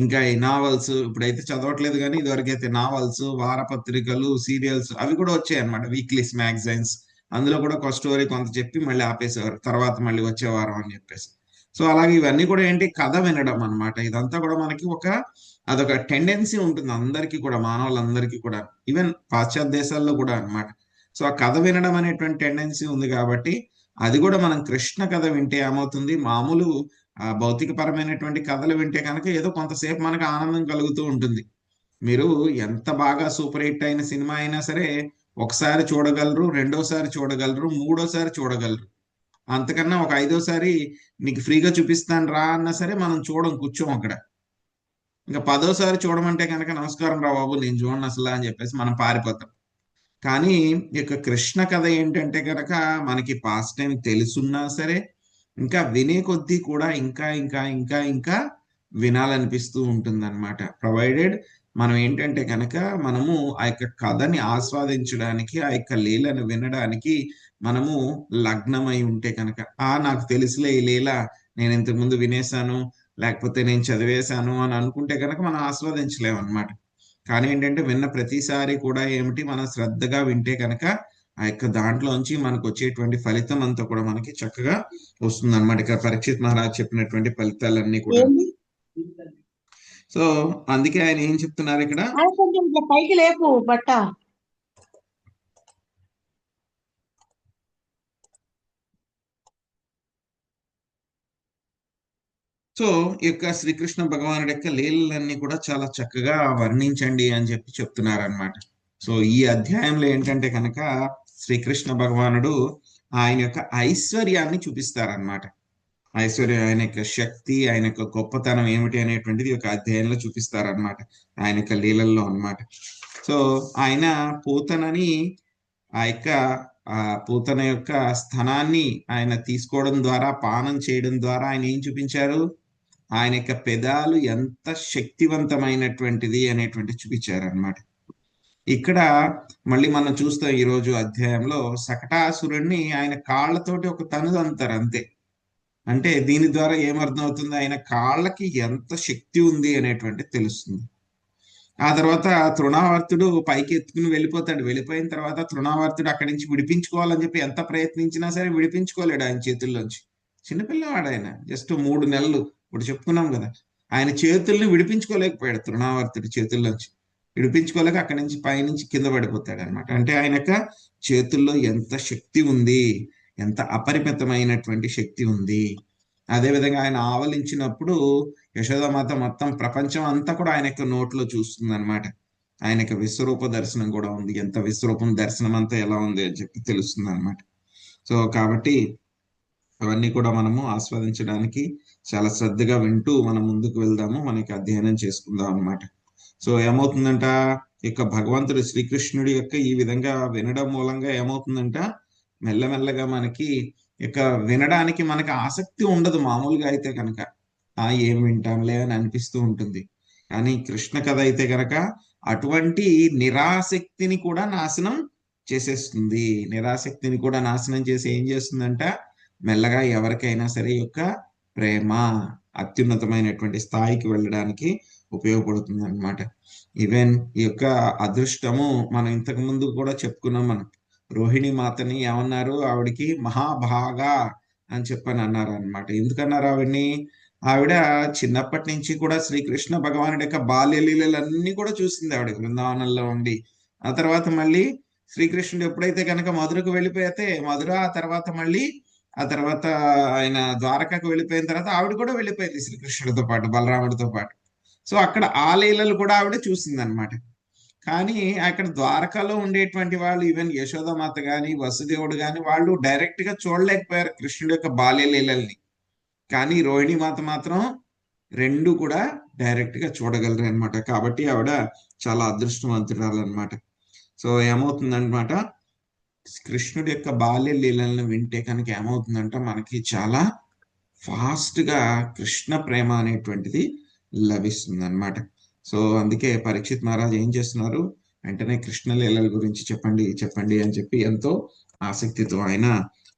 ఇంకా ఈ నావల్స్. ఇప్పుడైతే చదవట్లేదు కానీ ఇదివరకైతే నావల్స్, వారపత్రికలు, సీరియల్స్ అవి కూడా వచ్చాయి అనమాట, వీక్లీస్ మ్యాగజైన్స్. అందులో కూడా ఒక స్టోరీ కొంత చెప్పి మళ్ళీ ఆపేసేవారు, తర్వాత మళ్ళీ వచ్చే వారం అని చెప్పేసి. సో అలాగే ఇవన్నీ కూడా ఏంటి? కథ వినడం అనమాట. ఇదంతా కూడా మనకి అదొక టెండెన్సీ ఉంటుంది అందరికీ కూడా, మానవులందరికీ కూడా, ఈవెన్ పాశ్చాత్య దేశాల్లో కూడా అన్నమాట. సో ఆ కథ వినడం అనేటువంటి టెండెన్సీ ఉంది కాబట్టి అది కూడా మనం కృష్ణ కథ వింటే ఏమవుతుంది? మామూలు భౌతికపరమైనటువంటి కథలు వింటే కనుక ఏదో కొంతసేపు మనకు ఆనందం కలుగుతూ ఉంటుంది. మీరు ఎంత బాగా సూపర్ హిట్ అయిన సినిమా అయినా సరే ఒకసారి చూడగలరు, రెండోసారి చూడగలరు, మూడోసారి చూడగలరు. అంతకన్నా ఒక ఐదోసారి నీకు ఫ్రీగా చూపిస్తాను రా అన్నా సరే మనం కూర్చోం అక్కడ. ఇంకా 10వ సారి చూడమంటే కనుక నమస్కారం రా బాబు నేను చూడను అసలు అని చెప్పేసి మనం పారిపోతాం. కానీ ఇక కృష్ణ కథ ఏంటంటే కనుక మనకి పాస్ట్ టైం తెలుసున్నా సరే ఇంకా వినే కొద్దీ కూడా ఇంకా ఇంకా ఇంకా ఇంకా వినాలనిపిస్తూ ఉంటుంది అనమాట. ప్రొవైడెడ్ మనం ఏంటంటే కనుక మనము ఆ యొక్క కథని ఆస్వాదించడానికి, ఆ యొక్క లీలను వినడానికి మనము లగ్నమై ఉంటే కనుక, నాకు తెలుసులే ఈ లీల, నేను ఇంతకు ముందు వినేశాను, లేకపోతే నేను చదివేశాను అని అనుకుంటే కనుక మనం ఆస్వాదించలేము అనమాట. కానీ ఏంటంటే విన్న ప్రతిసారి కూడా ఏమిటి, మనం శ్రద్ధగా వింటే కనుక ఆ యొక్క దాంట్లోంచి మనకు వచ్చేటువంటి ఫలితం అంతా కూడా మనకి చక్కగా వస్తుంది అనమాట. ఇక్కడ పరీక్షిత్ మహారాజ్ చెప్పినటువంటి ఫలితాలన్నీ కూడా. సో అందుకే ఆయన ఏం చెప్తున్నారు ఇక్కడ, పైకి లేపు బట్ట. సో ఈ యొక్క శ్రీకృష్ణ భగవానుడి యొక్క లీలలన్నీ కూడా చాలా చక్కగా వర్ణించండి అని చెప్పి చెప్తున్నారనమాట. సో ఈ అధ్యాయంలో ఏంటంటే కనుక శ్రీకృష్ణ భగవానుడు ఆయన యొక్క ఐశ్వర్యాన్ని చూపిస్తారనమాట. ఐశ్వర్యం, ఆయన యొక్క శక్తి, ఆయన యొక్క గొప్పతనం ఏమిటి అనేటువంటిది ఒక అధ్యాయంలో చూపిస్తారనమాట, ఆయన యొక్క లీలల్లో అనమాట. సో ఆయన పూతనని ఆ యొక్క ఆ పూతన యొక్క స్థనాన్ని ఆయన తీసుకోవడం ద్వారా, పానం చేయడం ద్వారా ఆయన ఏం చూపించారు? ఆయన యొక్క పెదాలు ఎంత శక్తివంతమైనటువంటిది అనేటువంటి చూపించారు అనమాట. ఇక్కడ మళ్ళీ మనం చూస్తాం ఈ రోజు అధ్యాయంలో శకటాసురుణ్ణి ఆయన కాళ్ళతోటి ఒక తనుదు అంటారు అంతే. అంటే దీని ద్వారా ఏమర్థం అవుతుంది? ఆయన కాళ్ళకి ఎంత శక్తి ఉంది అనేటువంటి తెలుస్తుంది. ఆ తర్వాత తృణావర్తుడు పైకి ఎత్తుకుని వెళ్ళిపోతాడు. వెళ్ళిపోయిన తర్వాత తృణావర్తుడు అక్కడి నుంచి విడిపించుకోవాలని చెప్పి ఎంత ప్రయత్నించినా సరే విడిపించుకోలేడు ఆయన చేతుల్లోంచి. చిన్నపిల్లవాడు ఆయన, జస్ట్ 3 నెలలు. ఇప్పుడు చెప్పుకున్నాం కదా, ఆయన చేతుల్ని విడిపించుకోలేకపోయాడు. తృణావర్తుడి చేతుల్లోంచి విడిపించుకోలేక అక్కడి నుంచి పైనుంచి కింద పడిపోతాడు అనమాట. అంటే ఆయన యొక్క చేతుల్లో ఎంత శక్తి ఉంది, ఎంత అపరిమితమైనటువంటి శక్తి ఉంది. అదేవిధంగా ఆయన ఆవలించినప్పుడు యశోదామాత మొత్తం ప్రపంచం అంతా కూడా ఆయన యొక్క నోట్లో చూస్తుంది అనమాట. ఆయన యొక్క విశ్వరూప దర్శనం కూడా ఉంది. ఎంత విశ్వరూపం దర్శనం అంతా ఎలా ఉంది అని చెప్పి తెలుస్తుంది అనమాట. సో కాబట్టి అవన్నీ కూడా మనము ఆస్వాదించడానికి చాలా శ్రద్ధగా వింటూ మనం ముందుకు వెళ్దాము, మనకి అధ్యయనం చేసుకుందాం అనమాట. సో ఏమవుతుందంట, ఇక భగవంతుడు శ్రీకృష్ణుడి యొక్క ఈ విధంగా వినడం మూలంగా ఏమవుతుందంట, మెల్లమెల్లగా మనకి ఇక వినడానికి మనకి ఆసక్తి ఉండదు. మామూలుగా అయితే కనుక ఏం వింటాంలే అని అనిపిస్తూ ఉంటుంది. కానీ కృష్ణ కథ అయితే కనుక అటువంటి నిరాసక్తిని కూడా నాశనం చేసేస్తుంది. నిరాసక్తిని కూడా నాశనం చేసి ఏం చేస్తుందంట, మెల్లగా ఎవరికైనా సరే యొక్క ప్రేమ అత్యున్నతమైనటువంటి స్థాయికి వెళ్ళడానికి ఉపయోగపడుతుంది అనమాట. ఈవెన్ ఈ యొక్క అదృష్టము మనం ఇంతకు ముందు కూడా చెప్పుకున్నాం. మనం రోహిణి మాతని ఏమన్నారు, ఆవిడికి మహాభాగా అని చెప్పని అన్నారు అనమాట. ఎందుకన్నారు ఆవిడ్ని? ఆవిడ చిన్నప్పటి నుంచి కూడా శ్రీకృష్ణ భగవానుడి యొక్క బాల్య లీలలన్నీ కూడా చూసింది ఆవిడ బృందావనంలో ఉండి. ఆ తర్వాత మళ్ళీ శ్రీకృష్ణుడు ఎప్పుడైతే కనుక మధురకు వెళ్ళిపోతే మధుర, ఆ తర్వాత ఆయన ద్వారకకు వెళ్ళిపోయిన తర్వాత ఆవిడ కూడా వెళ్ళిపోయింది శ్రీకృష్ణుడితో పాటు, బలరాముడితో పాటు. సో అక్కడ ఆ లీలలు కూడా ఆవిడ చూసింది అనమాట. కానీ అక్కడ ద్వారకాలో ఉండేటువంటి వాళ్ళు, ఈవెన్ యశోదామాత గాని వసుదేవుడు గాని, వాళ్ళు డైరెక్ట్ గా చూడలేకపోయారు కృష్ణుడి యొక్క బాల్య లీలల్ని. కానీ రోహిణి మాత మాత్రం రెండు కూడా డైరెక్ట్ గా చూడగలరు అనమాట. కాబట్టి ఆవిడ చాలా అదృష్టవంతురాలు అనమాట. సో ఏమవుతుందన్నమాట, కృష్ణుడి యొక్క బాల్య లీలలను వింటే కనుక ఏమవుతుందంట, మనకి చాలా ఫాస్ట్ గా కృష్ణ ప్రేమ అనేటువంటిది లభిస్తుంది అనమాట. సో అందుకే పరీక్షిత్ మహారాజ్ ఏం చేస్తున్నారు, వెంటనే కృష్ణ లీలల గురించి చెప్పండి అని చెప్పి ఎంతో ఆసక్తితో ఆయన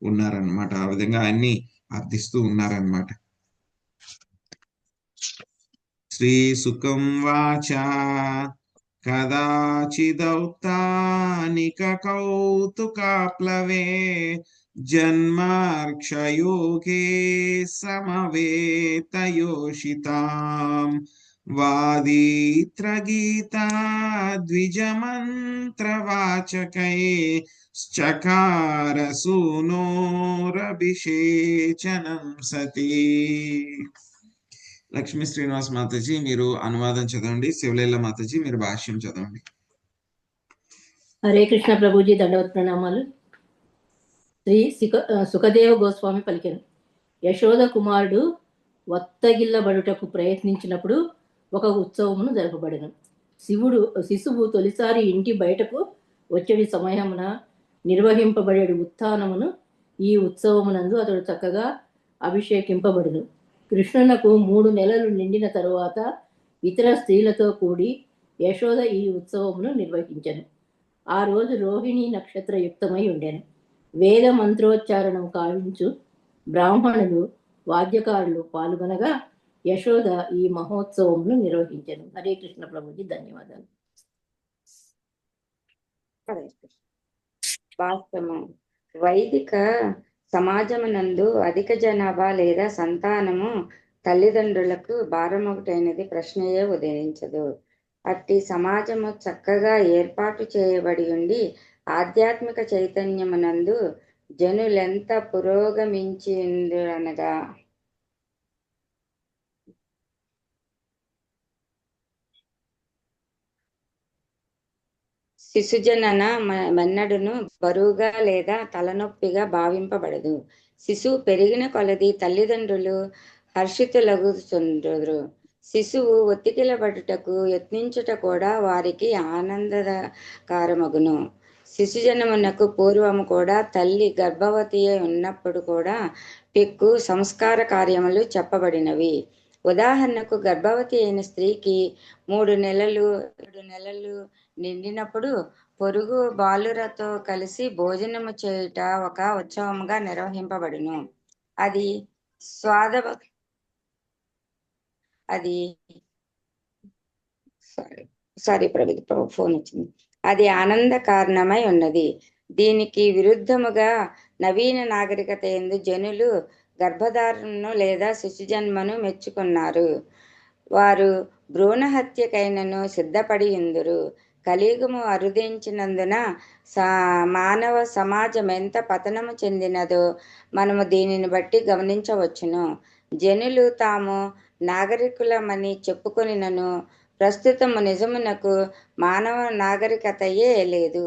ఉన్నారనమాట. ఆ విధంగా ఆయన్ని అర్థిస్తూ ఉన్నారనమాట. శ్రీ సుఖం వాచ కదాచిదౌత్తానిక కౌతుకాప్లవే జన్మార్క్షయోగే సమవేతయోషితాం వాదీత్ర గీతా ద్విజమంత్రవాచకై చకార సూనోరభిషేచనం సతీ. లక్ష్మీ శ్రీనివాస్ మాతాజీ మీరు అనువాదం చదవండి, శివలీల మాతాజీ మీరు భాష్యం చదవండి. హరే కృష్ణ ప్రభుజీ దండవత్ ప్రణామాలు. శ్రీ సుఖదేవ గోస్వామి పలికెను. యశోద కుమారుడు వత్తగిల్లబడుటకు ప్రయత్నించినప్పుడు ఒక ఉత్సవమును జరపబడెను. శిశువు తొలిసారి ఇంటి బయటకు వచ్చేటి సమయమున నిర్వహింపబడేడు ఉత్థానమును ఈ ఉత్సవమునందు అతడు చక్కగా అభిషేకింపబడును. కృష్ణునకు 3 నెలలు నిండిన తరువాత ఇతర స్త్రీలతో కూడి యశోద ఈ ఉత్సవమును నిర్వహించెను. ఆ రోజు రోహిణి నక్షత్రయుక్తమై ఉండెను. వేద మంత్రోచ్చారణం కావించు బ్రాహ్మణులు వాద్యకారులు పాల్గొనగా యశోద ఈ మహోత్సవమును నిర్వహించెను. హరే కృష్ణ ప్రభుజీ ధన్యవాదాలు. వాస్తవం వైదిక సమాజమునందు అధిక జనాభా లేదా సంతానము తల్లిదండ్రులకు భారమొకటైనది ప్రశ్నయే ఉదయించదు. అట్టి సమాజము చక్కగా ఏర్పాటు చేయబడి ఉండి ఆధ్యాత్మిక చైతన్యమునందు జనులెంత పురోగమించిందనగా శిశుజనన మన్నడును బరువుగా లేదా తలనొప్పిగా భావింపబడదు. శిశువు పెరిగిన కొలది తల్లిదండ్రులు హర్షితులగుచుండుదురు. శిశువు ఒత్తికిలబడుటకు యత్నించుట కూడా వారికి ఆనందకరమగును. శిశుజనమునకు పూర్వము కూడా తల్లి గర్భవతి అయి ఉన్నప్పుడు కూడా పెక్కు సంస్కార కార్యములు చెప్పబడినవి. ఉదాహరణకు గర్భవతి అయిన స్త్రీకి 3 నెలలు నిండినప్పుడు పొరుగు బాలురతో కలిసి భోజనము చేయుట ఒక ఉత్సవముగా నిర్వహింపబడును. అది ఫోన్ వచ్చింది. అది ఆనంద కారణమై ఉన్నది. దీనికి విరుద్ధముగా నవీన నాగరికత యందు జనులు గర్భధారణను లేదా శిశుజన్మను మెచ్చుకున్నారు. వారు భ్రూణ హత్యకైనను సిద్ధపడి ఉందురు. కలియుగము అరుదించినందున మానవ సమాజం ఎంత పతనము చెందినదో మనము దీనిని బట్టి గమనించవచ్చును. జనులు తాము నాగరికులమని చెప్పుకొనినను ప్రస్తుతము నిజమునకు మానవ నాగరికతయే లేదు.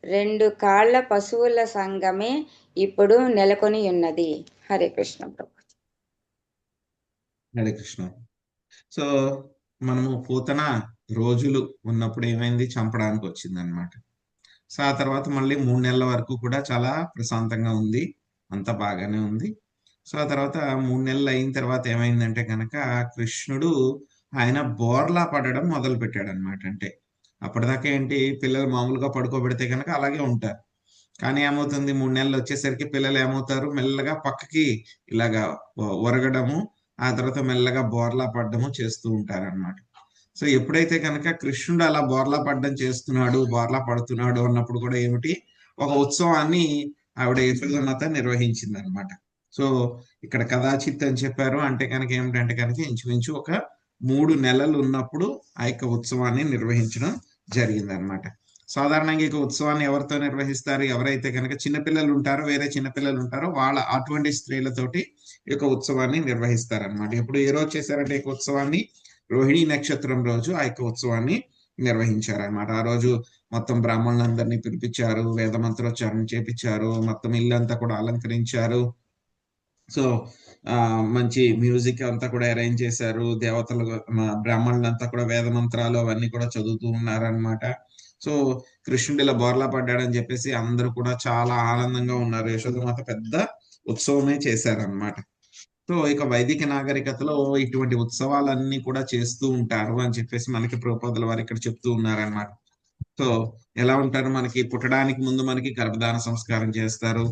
2 కాళ్ల పశువుల సంఘమే ఇప్పుడు నెలకొని ఉన్నది. హరే కృష్ణ ప్రభు. హరే కృష్ణ. సో మనము పూతన రోజులు ఉన్నప్పుడు ఏమైంది, చంపడానికి వచ్చింది అనమాట. సో ఆ తర్వాత మళ్ళీ 3 నెలల వరకు కూడా చాలా ప్రశాంతంగా ఉంది, అంత బాగానే ఉంది. సో ఆ తర్వాత 3 నెలలు అయిన తర్వాత ఏమైందంటే కనుక కృష్ణుడు ఆయన బోర్లా పడడం మొదలు పెట్టాడు అనమాట. అంటే అప్పటిదాకా ఏంటి, పిల్లలు మామూలుగా పడుకోబెడితే కనుక అలాగే ఉంటారు. కానీ ఏమవుతుంది, 3 నెలలు వచ్చేసరికి పిల్లలు ఏమవుతారు, మెల్లగా పక్కకి ఇలాగా ఒరగడము, ఆ తర్వాత మెల్లగా బోర్లా పడ్డము చేస్తూ ఉంటారు అనమాట. సో ఎప్పుడైతే కనుక కృష్ణుడు అలా బోర్లా పడ్డం చేస్తున్నాడు, బోర్లా పడుతున్నాడు అన్నప్పుడు కూడా ఏమిటి, ఒక ఉత్సవాన్ని ఆవిడ యశోదమాత నిర్వహించింది అనమాట. సో ఇక్కడ కదాచిత్ అని చెప్పారు అంటే కనుక ఏమిటంటే కనుక ఇంచుమించు ఒక 3 నెలలు ఉన్నప్పుడు ఆ యొక్క ఉత్సవాన్ని నిర్వహించడం జరిగింది అనమాట. సాధారణంగా ఈ ఉత్సవాన్ని ఎవరితో నిర్వహిస్తారు, ఎవరైతే కనుక చిన్నపిల్లలు ఉంటారో, వేరే చిన్నపిల్లలు ఉంటారో వాళ్ళ అటువంటి స్త్రీలతోటి ఈ యొక్క ఉత్సవాన్ని నిర్వహిస్తారనమాట. ఇప్పుడు ఏ రోజు చేశారంటే ఈ ఉత్సవాన్ని రోహిణి నక్షత్రం రోజు ఆ యొక్క ఉత్సవాన్ని నిర్వహించారనమాట. ఆ రోజు మొత్తం బ్రాహ్మణులందరినీ పిలిపించారు, వేద మంత్రోచ్చారణ చేపించారు, మొత్తం ఇల్లంతా కూడా అలంకరించారు. సో మంచి మ్యూజిక్ అంతా కూడా అరేంజ్ చేశారు. దేవతలు బ్రాహ్మణులంతా కూడా వేద మంత్రాలు అవన్నీ కూడా చదువుతూ ఉన్నారనమాట. సో కృష్ణుడు ఇలా బోర్లా పడ్డాడని చెప్పేసి అందరూ కూడా చాలా ఆనందంగా ఉన్నారు. యశోదమాత పెద్ద ఉత్సవమే చేశారనమాట. సో ఇక వైదిక నాగరికతలో ఇటువంటి ఉత్సవాలన్నీ కూడా చేస్తూ ఉంటారు అని చెప్పేసి మనకి ప్రభుపాదుల వారు ఇక్కడ చెప్తూ ఉన్నారనమాట. సో ఎలా ఉంటారు, మనకి పుట్టడానికి ముందు మనకి గర్భధాన సంస్కారం చేస్తారు.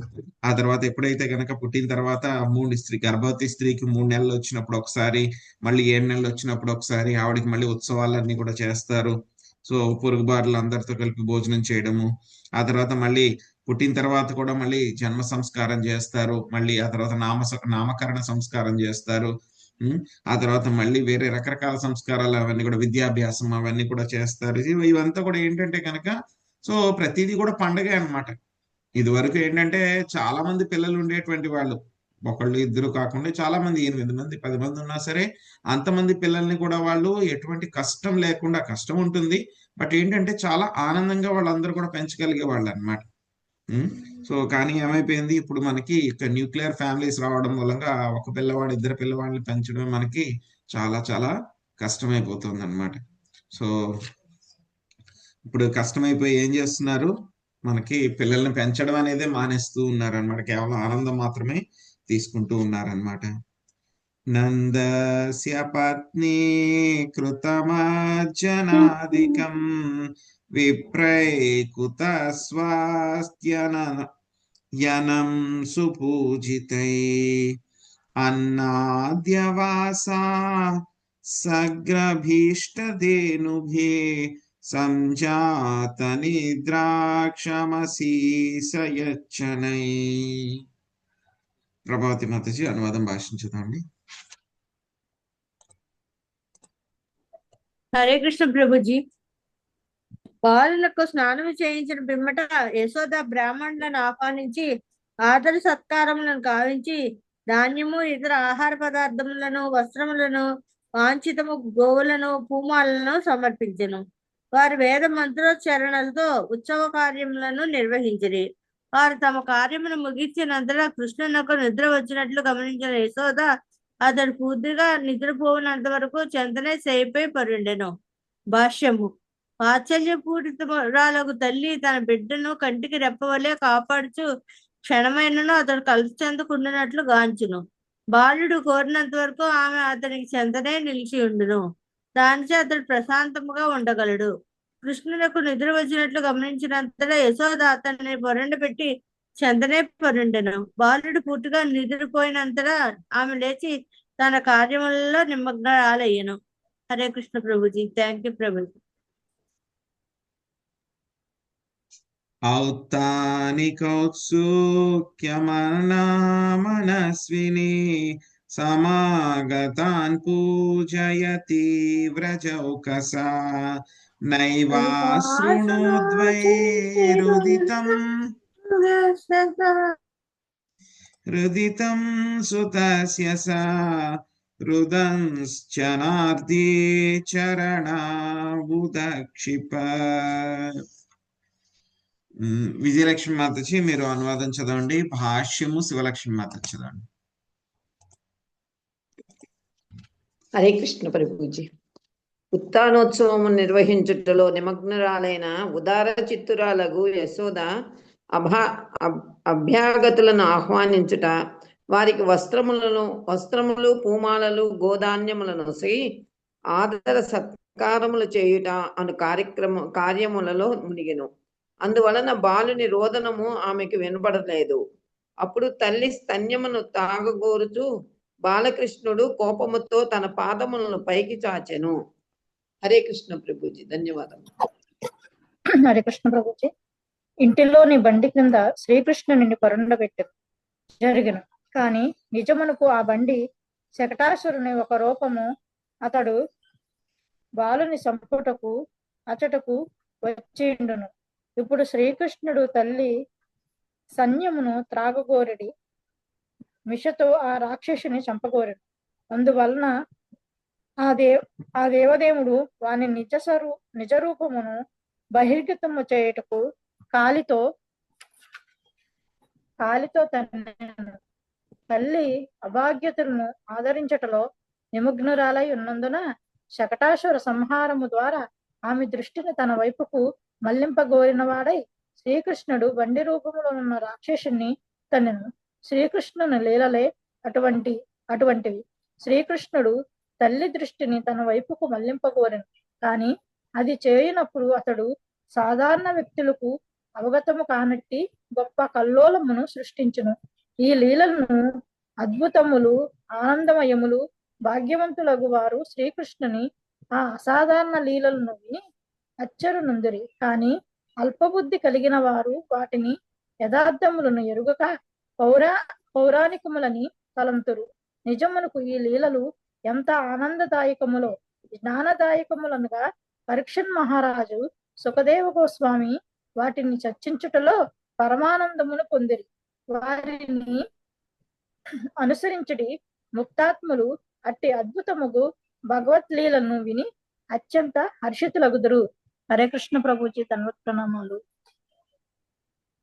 ఆ తర్వాత ఎప్పుడైతే కనుక పుట్టిన తర్వాత గర్భవతి స్త్రీకి 3 నెలలు వచ్చినప్పుడు ఒకసారి, మళ్ళీ 7 నెలలు వచ్చినప్పుడు ఒకసారి ఆవిడకి మళ్ళీ ఉత్సవాలన్నీ కూడా చేస్తారు. సో పొరుగు బారులు అందరితో కలిపి భోజనం చేయడము, ఆ తర్వాత మళ్ళీ పుట్టిన తర్వాత కూడా మళ్ళీ జన్మ సంస్కారం చేస్తారు, మళ్ళీ ఆ తర్వాత నామకరణ సంస్కారం చేస్తారు. ఆ తర్వాత మళ్ళీ వేరే రకరకాల సంస్కారాలు అవన్నీ కూడా, విద్యాభ్యాసం అవన్నీ కూడా చేస్తారు. ఇవంతా కూడా ఏంటంటే కనుక సో ప్రతిదీ కూడా పండగే అనమాట. ఇది వరకు ఏంటంటే చాలా మంది పిల్లలు ఉండేటువంటి వాళ్ళు, ఒకళ్ళు ఇద్దరు కాకుండా చాలా మంది 8 మంది 10 మంది ఉన్నా సరే అంతమంది పిల్లల్ని కూడా వాళ్ళు ఎటువంటి కష్టం లేకుండా, కష్టం ఉంటుంది బట్ ఏంటంటే చాలా ఆనందంగా వాళ్ళందరూ కూడా పెంచగలిగే వాళ్ళు అనమాట. సో కానీ ఏమైపోయింది, ఇప్పుడు మనకి న్యూక్లియర్ ఫ్యామిలీస్ రావడం మూలంగా ఒక పిల్లవాడు 2 పిల్లవాడిని పెంచడం మనకి చాలా చాలా కష్టమైపోతుంది అనమాట. సో ఇప్పుడు కష్టమైపోయి ఏం చేస్తున్నారు, మనకి పిల్లల్ని పెంచడం అనేది మానేస్తూ ఉన్నారనమాట. కేవలం ఆనందం మాత్రమే తీసుకుంటూ ఉన్నారనమాట. నందస్య పత్ని కృతమజ్జనాదికం విప్రైకుత స్వాస్థ్యనం సుపూజితై అన్నాద్యవాసా సగ్రభీష్టధేనుభే సంజాత నిద్రాక్షమసీసయచ్చనై. ప్రభావతి మాతాజీ అనువాదం భాషించుదామండి. హరే కృష్ణ ప్రభుజీ. బాలులకు స్నానం చేయించిన పిమ్మట యశోద బ్రాహ్మణులను ఆహ్వానించి ఆదర సత్కారములను కావించి ధాన్యము, ఇతర ఆహార పదార్థములను, వస్త్రములను, వాంఛితము గోవులను, పూమాలను సమర్పించెను. వారు వేద మంత్రోచ్చరణలతో ఉత్సవ కార్యములను నిర్వహించిరి. వారు తమ కార్యమును ముగించినంతటా కృష్ణునకు నిద్ర వచ్చినట్లు గమనించిన యశోద అతడు పూర్తిగా నిద్రపోయినంత వరకు చెంతనే సేపై పరుండెను. భాష్యము: వాత్సల్యపూరితురాలకు తల్లి తన బిడ్డను కంటికి రెప్పవలే కాపాడుచు క్షణమైనను అతడు కలిసి గాంచును. బాలుడు కోరినంత వరకు ఆమె అతనికి చెంతనే నిలిచి ఉండును. దానిచే అతడు ప్రశాంతముగా ఉండగలడు. కృష్ణులకు నిద్ర వచ్చినట్లు గమనించినంతలో యశోద అతన్ని పొరండ పెట్టి చెంతనే పొరుండెను. బాలుడు పూర్తిగా నిద్రపోయినంతలో ఆమె లేచి తన కార్యములలో నిమగ్నాలయ్యను. హరే కృష్ణ ప్రభుజీ. Thank you Prabhuji. ఔత్తానికౌత్సుక్యమనామనస్విని సమాగతాన్ పూజయతి వ్రజౌకసా నైవాశృణోద్వైరుదితం సుతస్య సా రుదంశ్చనార్దే చరణాబుదక్షిప. విజయలక్ష్మి మాతజీ మీరు అనువాదం చదవండి. భాష్యము శివలక్ష్మి మాత చదవండి. హరే కృష్ణ ప్రభుజీ. ఉత్తానోత్సవము నిర్వహించుటలో నిమగ్నురాలైన ఉదార చిత్తురాలగు యశోద అభ్యాగతులను ఆహ్వానించుట, వారికి వస్త్రములు పూమాలలు గోధాన్యములను ఆదర సత్కారములు చేయుట అను కార్యములలో మునిగెను. అందువలన బాలుని రోదనము ఆమెకు వినబడలేదు. అప్పుడు తల్లి స్తన్యమును తాగగోరుచు బాలకృష్ణుడు కోపముతో తన పాదములను పైకి చాచెను. హరే కృష్ణ ప్రభుజీ. ధన్యవాదాలు. హరే కృష్ణ ప్రభుజీ. ఇంటిలోని బండి క్రింద శ్రీకృష్ణుని పరుండబెట్టెను జరిగను. కాని నిజమునకు ఆ బండి శకటాసురుని ఒక రూపము. అతడు బాలుని సంపుటకు అచటకు వచ్చిండును. ఇప్పుడు శ్రీకృష్ణుడు తల్లి సన్యమును త్రాగగోరెడి మిషతో ఆ రాక్షసుని చంపగోరెడు. అందువలన ఆ దేవదేవుడు వాని నిజ రూపమును బహిర్గతము చేయుటకు కాలితో తల్లి అభాగ్యతలను ఆదరించటలో నిమగ్నురాలై ఉన్నందున శకటాసుర సంహారము ద్వారా ఆమె దృష్టిని తన వైపుకు మళ్లింపగోరిన వాడై శ్రీకృష్ణుడు బండి రూపంలో ఉన్న రాక్షసుని తనను. శ్రీకృష్ణుని లీలలే అటువంటివి. శ్రీకృష్ణుడు తల్లి దృష్టిని తన వైపుకు మళ్లింపగోరెను. కానీ అది చేయనప్పుడు అతడు సాధారణ వ్యక్తులకు అవగతము కానట్టి గొప్ప కల్లోలమును సృష్టించును. ఈ లీలలను అద్భుతములు ఆనందమయములు భాగ్యవంతులగు వారు శ్రీకృష్ణుని ఆ అసాధారణ లీలలను విని అచ్చరునందురి. కానీ అల్పబుద్ధి కలిగిన వారు వాటిని యథార్థములను ఎరుగక పౌరాణికములని తలంతురు. నిజమునకు ఈ లీలలు ఎంత ఆనందదాయకములో జ్ఞానదాయకములనుగా పరీక్షణ్ మహారాజు సుఖదేవ గోస్వామి వాటిని చర్చించుటలో పరమానందమును పొందిరి. వారిని అనుసరించుడి ముక్తాత్ములు అట్టి అద్భుతముగు భగవద్లీలను విని అత్యంత హర్షితులగుదురు. హరే కృష్ణ ప్రభుజీ. ధన్యవాద ప్రణామాలు.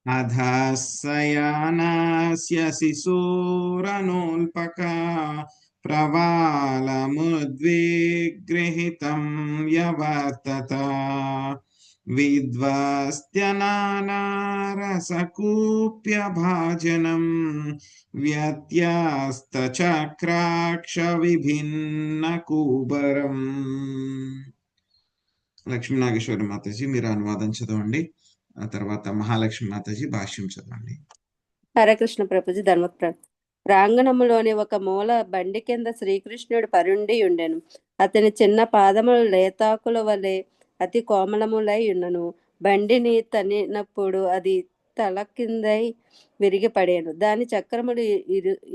అధస్సయానాస్య శిశూరనోల్పక ప్రవాళముద్విగ్రహితం యవర్తత విద్వస్త్యనానారసకూప్యభాజనం వ్యత్యాస్తచక్రాక్ష విభిన్న కూబరం. లక్ష్మీనాగేశ్వరి మాతాజీ మీరు అనువాదం చదవండి. ఆ తర్వాత మహాలక్ష్మి మాతాజీ భాష్యం చదవండి. హరే కృష్ణ ప్రభుజీ. ధన్యవాద. ప్రాంగణములోని ఒక మూల బండి కింద శ్రీకృష్ణుడు పరుండి ఉండెను. అతని చిన్న పాదములు లేతాకుల వలె అతి కోమలములై ఉన్నను. బండిని తన్నినప్పుడు అది తల కిందై విరిగి పడేను. దాని చక్రములు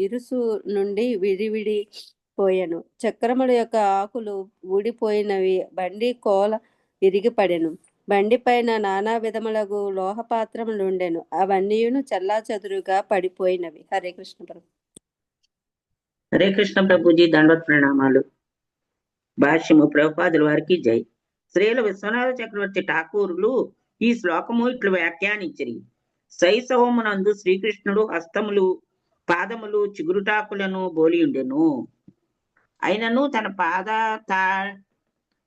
ఇరుసు నుండి విడివిడి పోయాను. చక్రముల యొక్క ఆకులు ఊడిపోయినవి. బండి కోల విరిగి పడెను. బండి పైన నానా విధములగు లోహపాత్రములు ఉండెను. అవన్నీయును చెల్లాచెదురుగా పడిపోయినవి. హరే కృష్ణ ప్రభు. హరే కృష్ణ ప్రభుజీ. దండవత్ ప్రణామాలు. భాష్యము ప్రభుపాదుల వారికి జై. శ్రీల విశ్వనాథ చక్రవర్తి ఠాకూరులు ఈ శ్లోకము ఇట్లు వ్యాఖ్యానించిరి. శైశవమునందు శ్రీకృష్ణుడు హస్తములు పాదములు చిగురుటాకులను బోలి ఉండెను. అయినను తన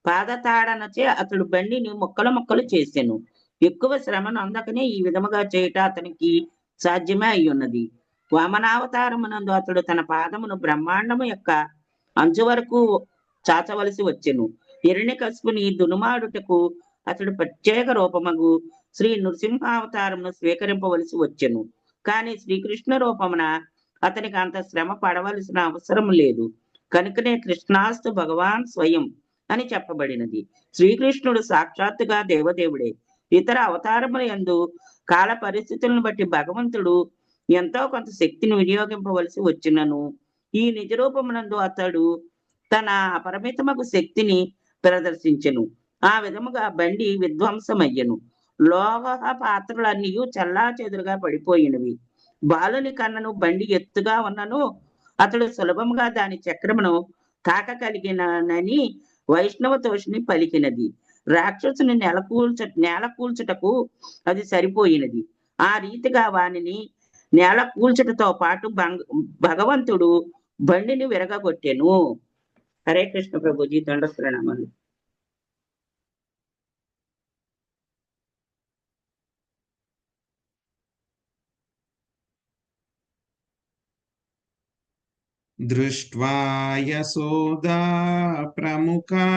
పాదతాడనచే అతడు బండిని ముక్కలు ముక్కలు చేసెను. ఎక్కువ శ్రమను అందకనే ఈ విధముగా చేయుట అతనికి సాధ్యమే అయ్యున్నది. వామనావతారమునందు అతడు తన పాదమును బ్రహ్మాండము యొక్క అంచు వరకు చాచవలసి వచ్చెను. హిరణ్యకశిపుని దునుమాడుటకు అతడు ప్రత్యేక రూపమగు శ్రీ నృసింహావతారమును స్వీకరింపవలసి వచ్చెను. కానీ శ్రీకృష్ణ రూపమున అతనికి అంత శ్రమ పడవలసిన అవసరం లేదు. కనుకనే కృష్ణాస్తు భగవాన్ స్వయం అని చెప్పబడినది. శ్రీకృష్ణుడు సాక్షాత్తుగా దేవదేవుడే. ఇతర అవతారముల యందు కాల పరిస్థితులను బట్టి భగవంతుడు ఎంతో కొంత శక్తిని వినియోగింపవలసి వచ్చినను ఈ నిజరూపమునందు అతడు తన అపరిమితమగు శక్తిని ప్రదర్శించెను. ఆ విధముగా బండి విధ్వంసమయ్యను. లోహ పాత్రలన్నీ చల్లా చెదురుగా పడిపోయినవి. బాలుని కన్నను బండి ఎత్తుగా ఉన్నను అతడు సులభముగా దాని చక్రమును తాకగలిగినని వైష్ణవ తోషిని పలికినది. రాక్షసుని నేల కూల్చుటకు అది సరిపోయినది. ఆ రీతిగా వానిని నేల కూల్చుటతో పాటు భగవంతుడు బండిని విరగగొట్టెను. హరే కృష్ణ ప్రభుజీ, దండ ప్రణామాలు. దృష్ట్వా యశోదా ప్రముఖా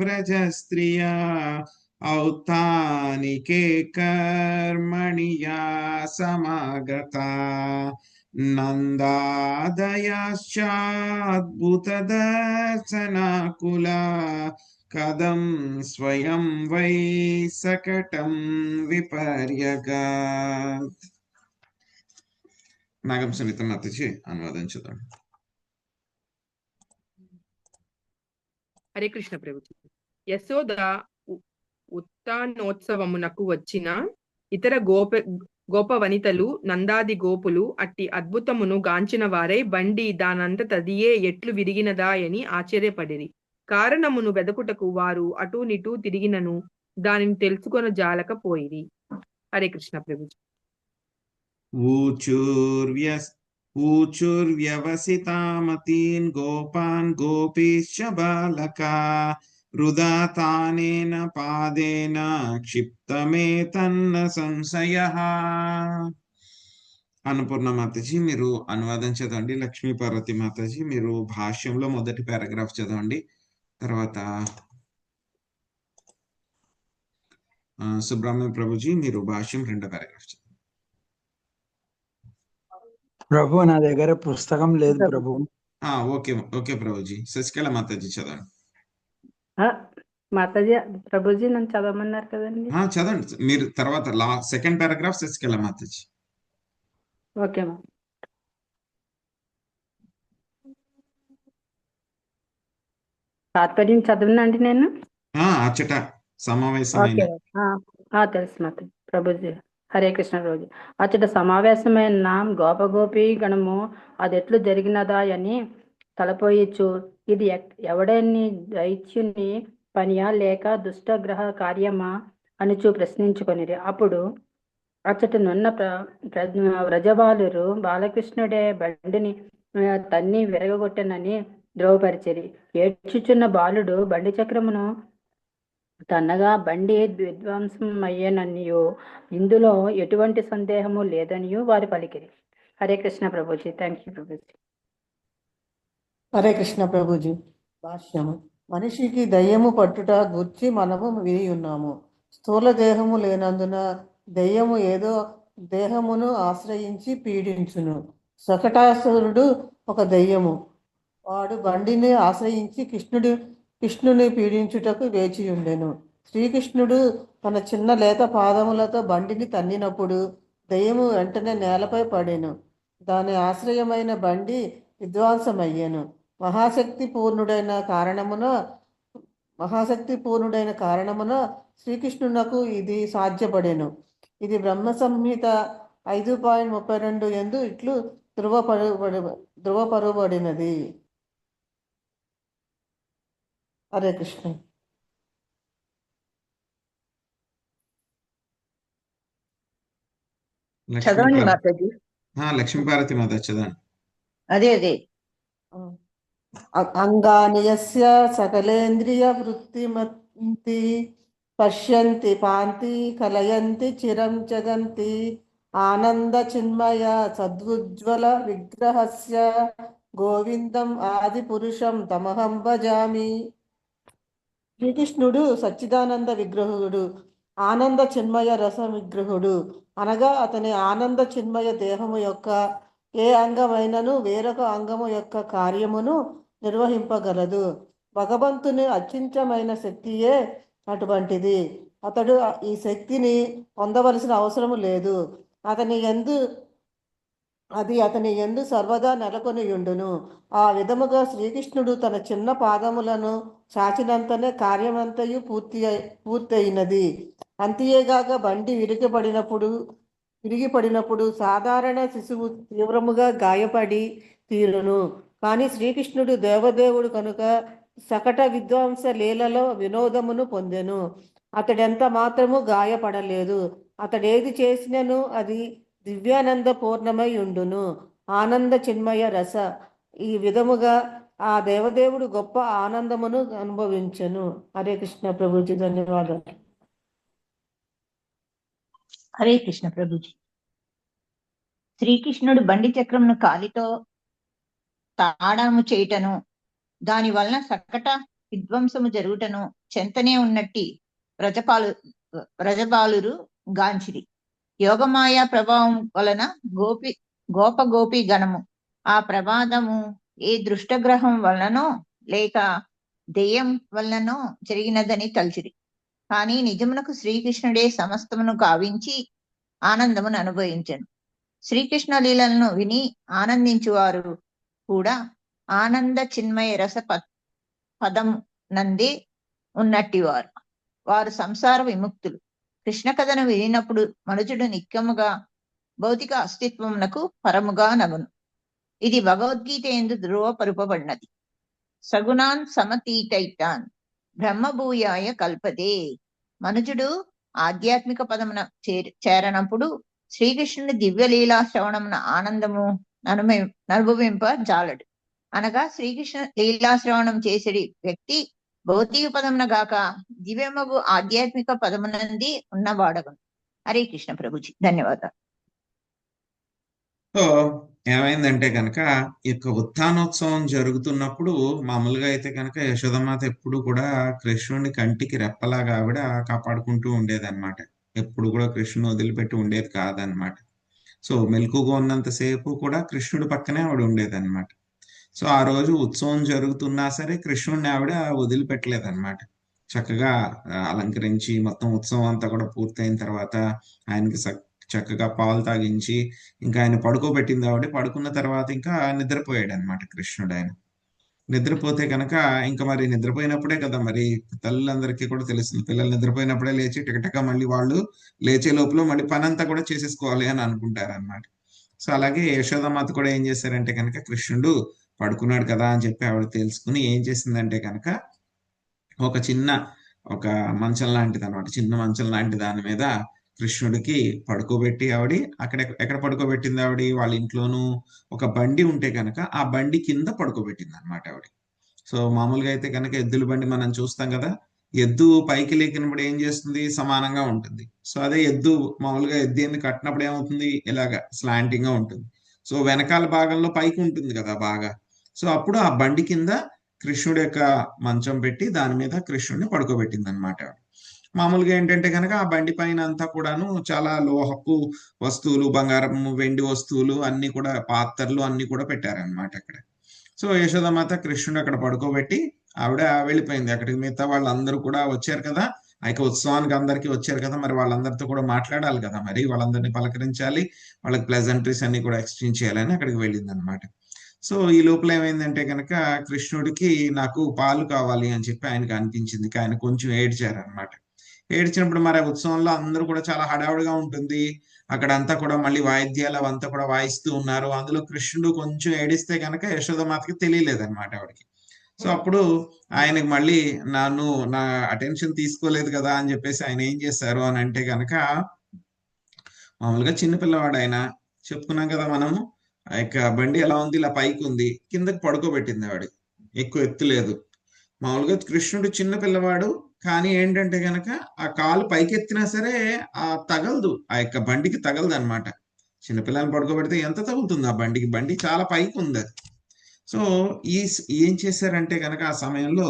వ్రజస్త్రియా ఔత్తానికే కర్మణియా సమాగతా నందాదయాశ్చాద్భుతదర్శనాకులా కదం స్వయం వై సకటం విపర్యగాత్. నాగం సునీత మాతజీ అనువాదం చూద్దాం. హరే కృష్ణ ప్రభుజీ. యశోద ఉత్తానోత్సవమునకు వచ్చిన ఇతర గోప వనితలు నందాది గోపులు అట్టి అద్భుతమును గాంచిన వారై బండి దానంత తదియే ఎట్లు విరిగినదా అని ఆశ్చర్యపడిరి. కారణమును వెదకుటకు వారు అటూ నిటూ తిరిగినను దానిని తెలుసుకొన జాలకపోయిరి. హరే కృష్ణ ప్రభుజీ. ఊచుర్వ్యవసితామతీన్ గోపాన్ గోపీశ్చ బాలకా వృధా తానేన పాదేన క్షిప్తమేతన్న సంశయః. అన్నపూర్ణ మాతాజీ మీరు అనువాదం చదవండి. లక్ష్మీ పార్వతి మాతాజీ మీరు భాష్యంలో మొదటి పారాగ్రాఫ్ చదవండి. తర్వాత సుబ్రహ్మణ్య ప్రభుజీ మీరు భాష్యం రెండో పారాగ్రాఫ్ చదవండి. ప్రభు నా దగ్గర పుస్తకం లేదు ప్రభు. Okay okay Prabhuji. శశికళ మాతాజీ చదవండి. మాతాజీ ప్రభుజీ నన్ను చదవమన్నారు కదండి. చదవండి మీరు. తర్వాత second paragraph Sasikala Mataji. Okay మా. తాత్పర్యం చదవనండి నేను. అచ్చట సమావేశమైన తెలుసు మాతాజీ ప్రభుజీ. హరే కృష్ణ రోజు అచ్చట సమావేశమైన గోపగోపి గణము అది ఎట్లు జరిగినదా అని తలపోయిచ్చు. ఇది ఎవడని దైత్యుని పనియా లేక దుష్టగ్రహ కార్యమా అనుచు ప్రశ్నించుకొనిరి. అప్పుడు అచ్చటనున్న వ్రజబాలురు బాలకృష్ణుడే బండిని తన్ని విరగొట్టనని ద్రోవపరిచిరి. ఏడ్చుచున్న బాలుడు బండి చక్రమును తన్నగా బండి విధ్వంసం అయ్యేననియో ఇందులో ఎటువంటి సందేహము లేదనియో వారు పలికిరి. హరే కృష్ణ ప్రభుజీ. Thank you Prabhuji. హరే కృష్ణ ప్రభుజీ. భాష్యము. మనిషికి దయ్యము పట్టుట గుర్చి మనము విని ఉన్నాము. స్థూల దేహము లేనందున దయ్యము ఏదో దేహమును ఆశ్రయించి పీడించును. శకటాసురుడు ఒక దయ్యము. వాడు బండిని ఆశ్రయించి కృష్ణుని పీడించుటకు వేచి ఉండెను. శ్రీకృష్ణుడు తన చిన్న లేత పాదములతో బండిని తన్నినప్పుడు దయ్యము వెంటనే నేలపై పడెను. దాని ఆశ్రయమైన బండి విధ్వంసమయ్యెను. మహాశక్తి పూర్ణుడైన కారణమున శ్రీకృష్ణునకు ఇది సాధ్యపడెను. ఇది బ్రహ్మ సంహిత 5.32 యందు ఇట్లు ధృవపరబడినది. హరే కృష్ణ. చదవండి మాతాజీ. లక్ష్మీ పార్వతి మాత చదవండి. అదే అంగాని యస్య సకలేంద్రియ వృత్తిమతి పశ్యంతి పాంతి కలయంతి చిరం జగంతి ఆనంద చిన్మయ సద్వుజ్వల విగ్రహస్య గోవిందం ఆది పురుషం తమహం భజామి. శ్రీకృష్ణుడు సచ్చిదానంద విగ్రహుడు, ఆనంద చిన్మయ రస విగ్రహుడు. అనగా అతని ఆనంద చిన్మయ దేహము యొక్క ఏ అంగమైనను వేరొక అంగము యొక్క కార్యమును నిర్వహింపగలదు. భగవంతుని అత్యంతమైన శక్తియే అటువంటిది. అతడు ఈ శక్తిని పొందవలసిన అవసరము లేదు. అతని యందు సర్వదా నెలకొనియుండును. ఆ విధముగా శ్రీకృష్ణుడు తన చిన్న పాదములను చాచినంతనే కార్యమంతయు పూర్తయినది. అంతేగాక బండి విరిగిపడినప్పుడు సాధారణ శిశువు తీవ్రముగా గాయపడి తీరును. కానీ శ్రీకృష్ణుడు దేవదేవుడు కనుక సకట విధ్వంస లీలలో వినోదమును పొందెను. అతడెంత మాత్రము గాయపడలేదు. అతడేది చేసినను అది దివ్యానంద పూర్ణమై ఉండును. ఆనంద చిన్మయ రస. ఈ విధముగా ఆ దేవదేవుడు గొప్ప ఆనందమును అనుభవించెను. హరే కృష్ణ ప్రభుజీ, ధన్యవాదాలు. హరే కృష్ణ ప్రభుజీ. శ్రీకృష్ణుడు బండి చక్రమును కాలితో తాడాము చేయుటను, దాని వలన సకట విధ్వంసము జరుగుటను చెంతనే ఉన్నట్టి వ్రజబాలురు గాంచిరి. యోగమాయా ప్రభావం వలన గోపి గణము ఆ ప్రమాదము ఏ దృష్టగ్రహం వలనో లేక దెయ్యం వలనో జరిగినదని తలచిరి. కానీ నిజమునకు శ్రీకృష్ణుడే సమస్తమును కావించి ఆనందమును అనుభవించను. శ్రీకృష్ణ లీలలను విని ఆనందించువారు కూడా ఆనంద చిన్మయ రస పదం నందే ఉన్నట్టివారు. వారు సంసార విముక్తులు. కృష్ణ కథను వినినప్పుడు మనుషుడు నిత్యముగా భౌతిక అస్తిత్వమునకు పరముగా నగును. ఇది భగవద్గీత యందు ధృవపరుపబడినది. సగుణాన్ సమతీతైతాన్ బ్రహ్మభూయాయ కల్పదే. మనుజుడు ఆధ్యాత్మిక పదమున చేరనప్పుడు శ్రీకృష్ణుని దివ్యలీలా శ్రవణమున ఆనందము అనుభవింప జాలడు. అనగా శ్రీకృష్ణ లీలాశ్రవణం చేసేది వ్యక్తి భౌతిక పదమున గాక దివ్యమగు ఆధ్యాత్మిక పదమునంది ఉన్నవాడగను. హరే కృష్ణ ప్రభుజీ, ధన్యవాదాలు. సో ఏమైందంటే కనుక ఈ యొక్క ఉత్థానోత్సవం జరుగుతున్నప్పుడు మామూలుగా అయితే కనుక యశోదమాత ఎప్పుడు కూడా కృష్ణుడిని కంటికి రెప్పలాగా ఆవిడ కాపాడుకుంటూ ఉండేదన్నమాట. ఎప్పుడు కూడా కృష్ణుని వదిలిపెట్టి ఉండేది కాదనమాట. సో మెలకుగా ఉన్నంతసేపు కూడా కృష్ణుడి పక్కనే ఆవిడ ఉండేదన్నమాట. సో ఆ రోజు ఉత్సవం జరుగుతున్నా సరే కృష్ణుడిని ఆవిడ వదిలిపెట్టలేదన్నమాట. చక్కగా అలంకరించి మొత్తం ఉత్సవం అంతా కూడా పూర్తయిన తర్వాత ఆయనకి చక్కగా పాలు తాగించి ఇంకా ఆయన పడుకోబెట్టింది ఆవిడ. పడుకున్న తర్వాత ఇంకా నిద్రపోయాడు అనమాట కృష్ణుడు. ఆయన నిద్రపోతే కనుక ఇంకా మరి నిద్రపోయినప్పుడే కదా మరి తల్లులందరికీ కూడా తెలుస్తుంది, పిల్లలు నిద్రపోయినప్పుడే లేచి టికటక మళ్ళీ వాళ్ళు లేచే లోపల మళ్ళీ పని అంతా కూడా చేసేసుకోవాలి అని అనుకుంటారు అనమాట. సో అలాగే యశోదమాత కూడా ఏం చేశారంటే కనుక కృష్ణుడు పడుకున్నాడు కదా అని చెప్పి ఆవిడ తెలుసుకుని ఏం చేసిందంటే కనుక ఒక మంచం లాంటిది అనమాట, చిన్న మంచం లాంటి దాని మీద కృష్ణుడికి పడుకోబెట్టి ఆవిడ ఎక్కడ పడుకోబెట్టింది ఆవిడ వాళ్ళ ఇంట్లోనూ ఒక బండి ఉంటే కనుక ఆ బండి కింద పడుకోబెట్టింది అనమాట ఆవిడ. సో మామూలుగా అయితే కనుక ఎద్దుల బండి మనం చూస్తాం కదా, ఎద్దు పైకి లేకినప్పుడు ఏం చేస్తుంది, సమానంగా ఉంటుంది. సో అదే ఎద్దు మామూలుగా ఎద్దుని కట్టినప్పుడు ఏమవుతుంది, ఇలాగా స్లాంటింగ్ గా ఉంటుంది. సో వెనకాల భాగంలో పైకి ఉంటుంది కదా బాగా. సో అప్పుడు ఆ బండి కింద కృష్ణుడి యొక్క మంచం పెట్టి దాని మీద కృష్ణుడిని పడుకోబెట్టింది అనమాట. మామూలుగా ఏంటంటే కనుక ఆ బండి పైన అంతా కూడాను చాలా లోహపు వస్తువులు, బంగారం, వెండి వస్తువులు అన్ని కూడా, పాత్రలు అన్ని కూడా పెట్టారనమాట అక్కడ. సో యశోదమాత కృష్ణుడు అక్కడ పడుకోబెట్టి ఆవిడ వెళ్ళిపోయింది అక్కడికి. మిగతా వాళ్ళందరూ కూడా వచ్చారు కదా, ఆ యొక్క ఉత్సవానికి అందరికీ వచ్చారు కదా, మరి వాళ్ళందరితో కూడా మాట్లాడాలి కదా, మరి వాళ్ళందరినీ పలకరించాలి, వాళ్ళకి ప్లెజంట్రీస్ అన్ని కూడా ఎక్స్చేంజ్ చేయాలని అక్కడికి వెళ్ళింది అనమాట. సో ఈ లోపల ఏమైందంటే కనుక కృష్ణుడికి నాకు పాలు కావాలి అని చెప్పి ఆయనకు అనిపించింది. ఆయన కొంచెం ఏడ్చారనమాట. ఏడ్చినప్పుడు మరి ఆ ఉత్సవంలో అందరూ కూడా చాలా హడావుడిగా ఉంటుంది. అక్కడంతా కూడా మళ్ళీ వాయిద్యాలు అవంతా కూడా వాయిస్తూ ఉన్నారు. అందులో కృష్ణుడు కొంచెం ఏడిస్తే కనుక యశోదమాతకి తెలియలేదన్నమాట ఆవిడకి. సో అప్పుడు ఆయనకి మళ్ళీ నా అటెన్షన్ తీసుకోలేదు కదా అని చెప్పేసి ఆయన ఏం చేశారు అని అంటే కనుక, మామూలుగా చిన్నపిల్లవాడు ఆయన, చెప్పుకున్నాం కదా మనము, ఆ యొక్క బండి ఎలా ఉంది, ఇలా పైకి ఉంది, కిందకి పడుకోబెట్టింది ఆవిడ. ఎక్కువ ఎత్తు లేదు. మామూలుగా కృష్ణుడు చిన్న పిల్లవాడు, కానీ ఏంటంటే గనక ఆ కాలు పైకెత్తినా సరే ఆ తగలదు, ఆ యొక్క బండికి తగలదు అనమాట. చిన్నపిల్లల్ని పడుకోబెడితే ఎంత తగులుతుంది ఆ బండికి? బండి చాలా పైకి ఉంది అది. సో ఏం చేశారంటే కనుక ఆ సమయంలో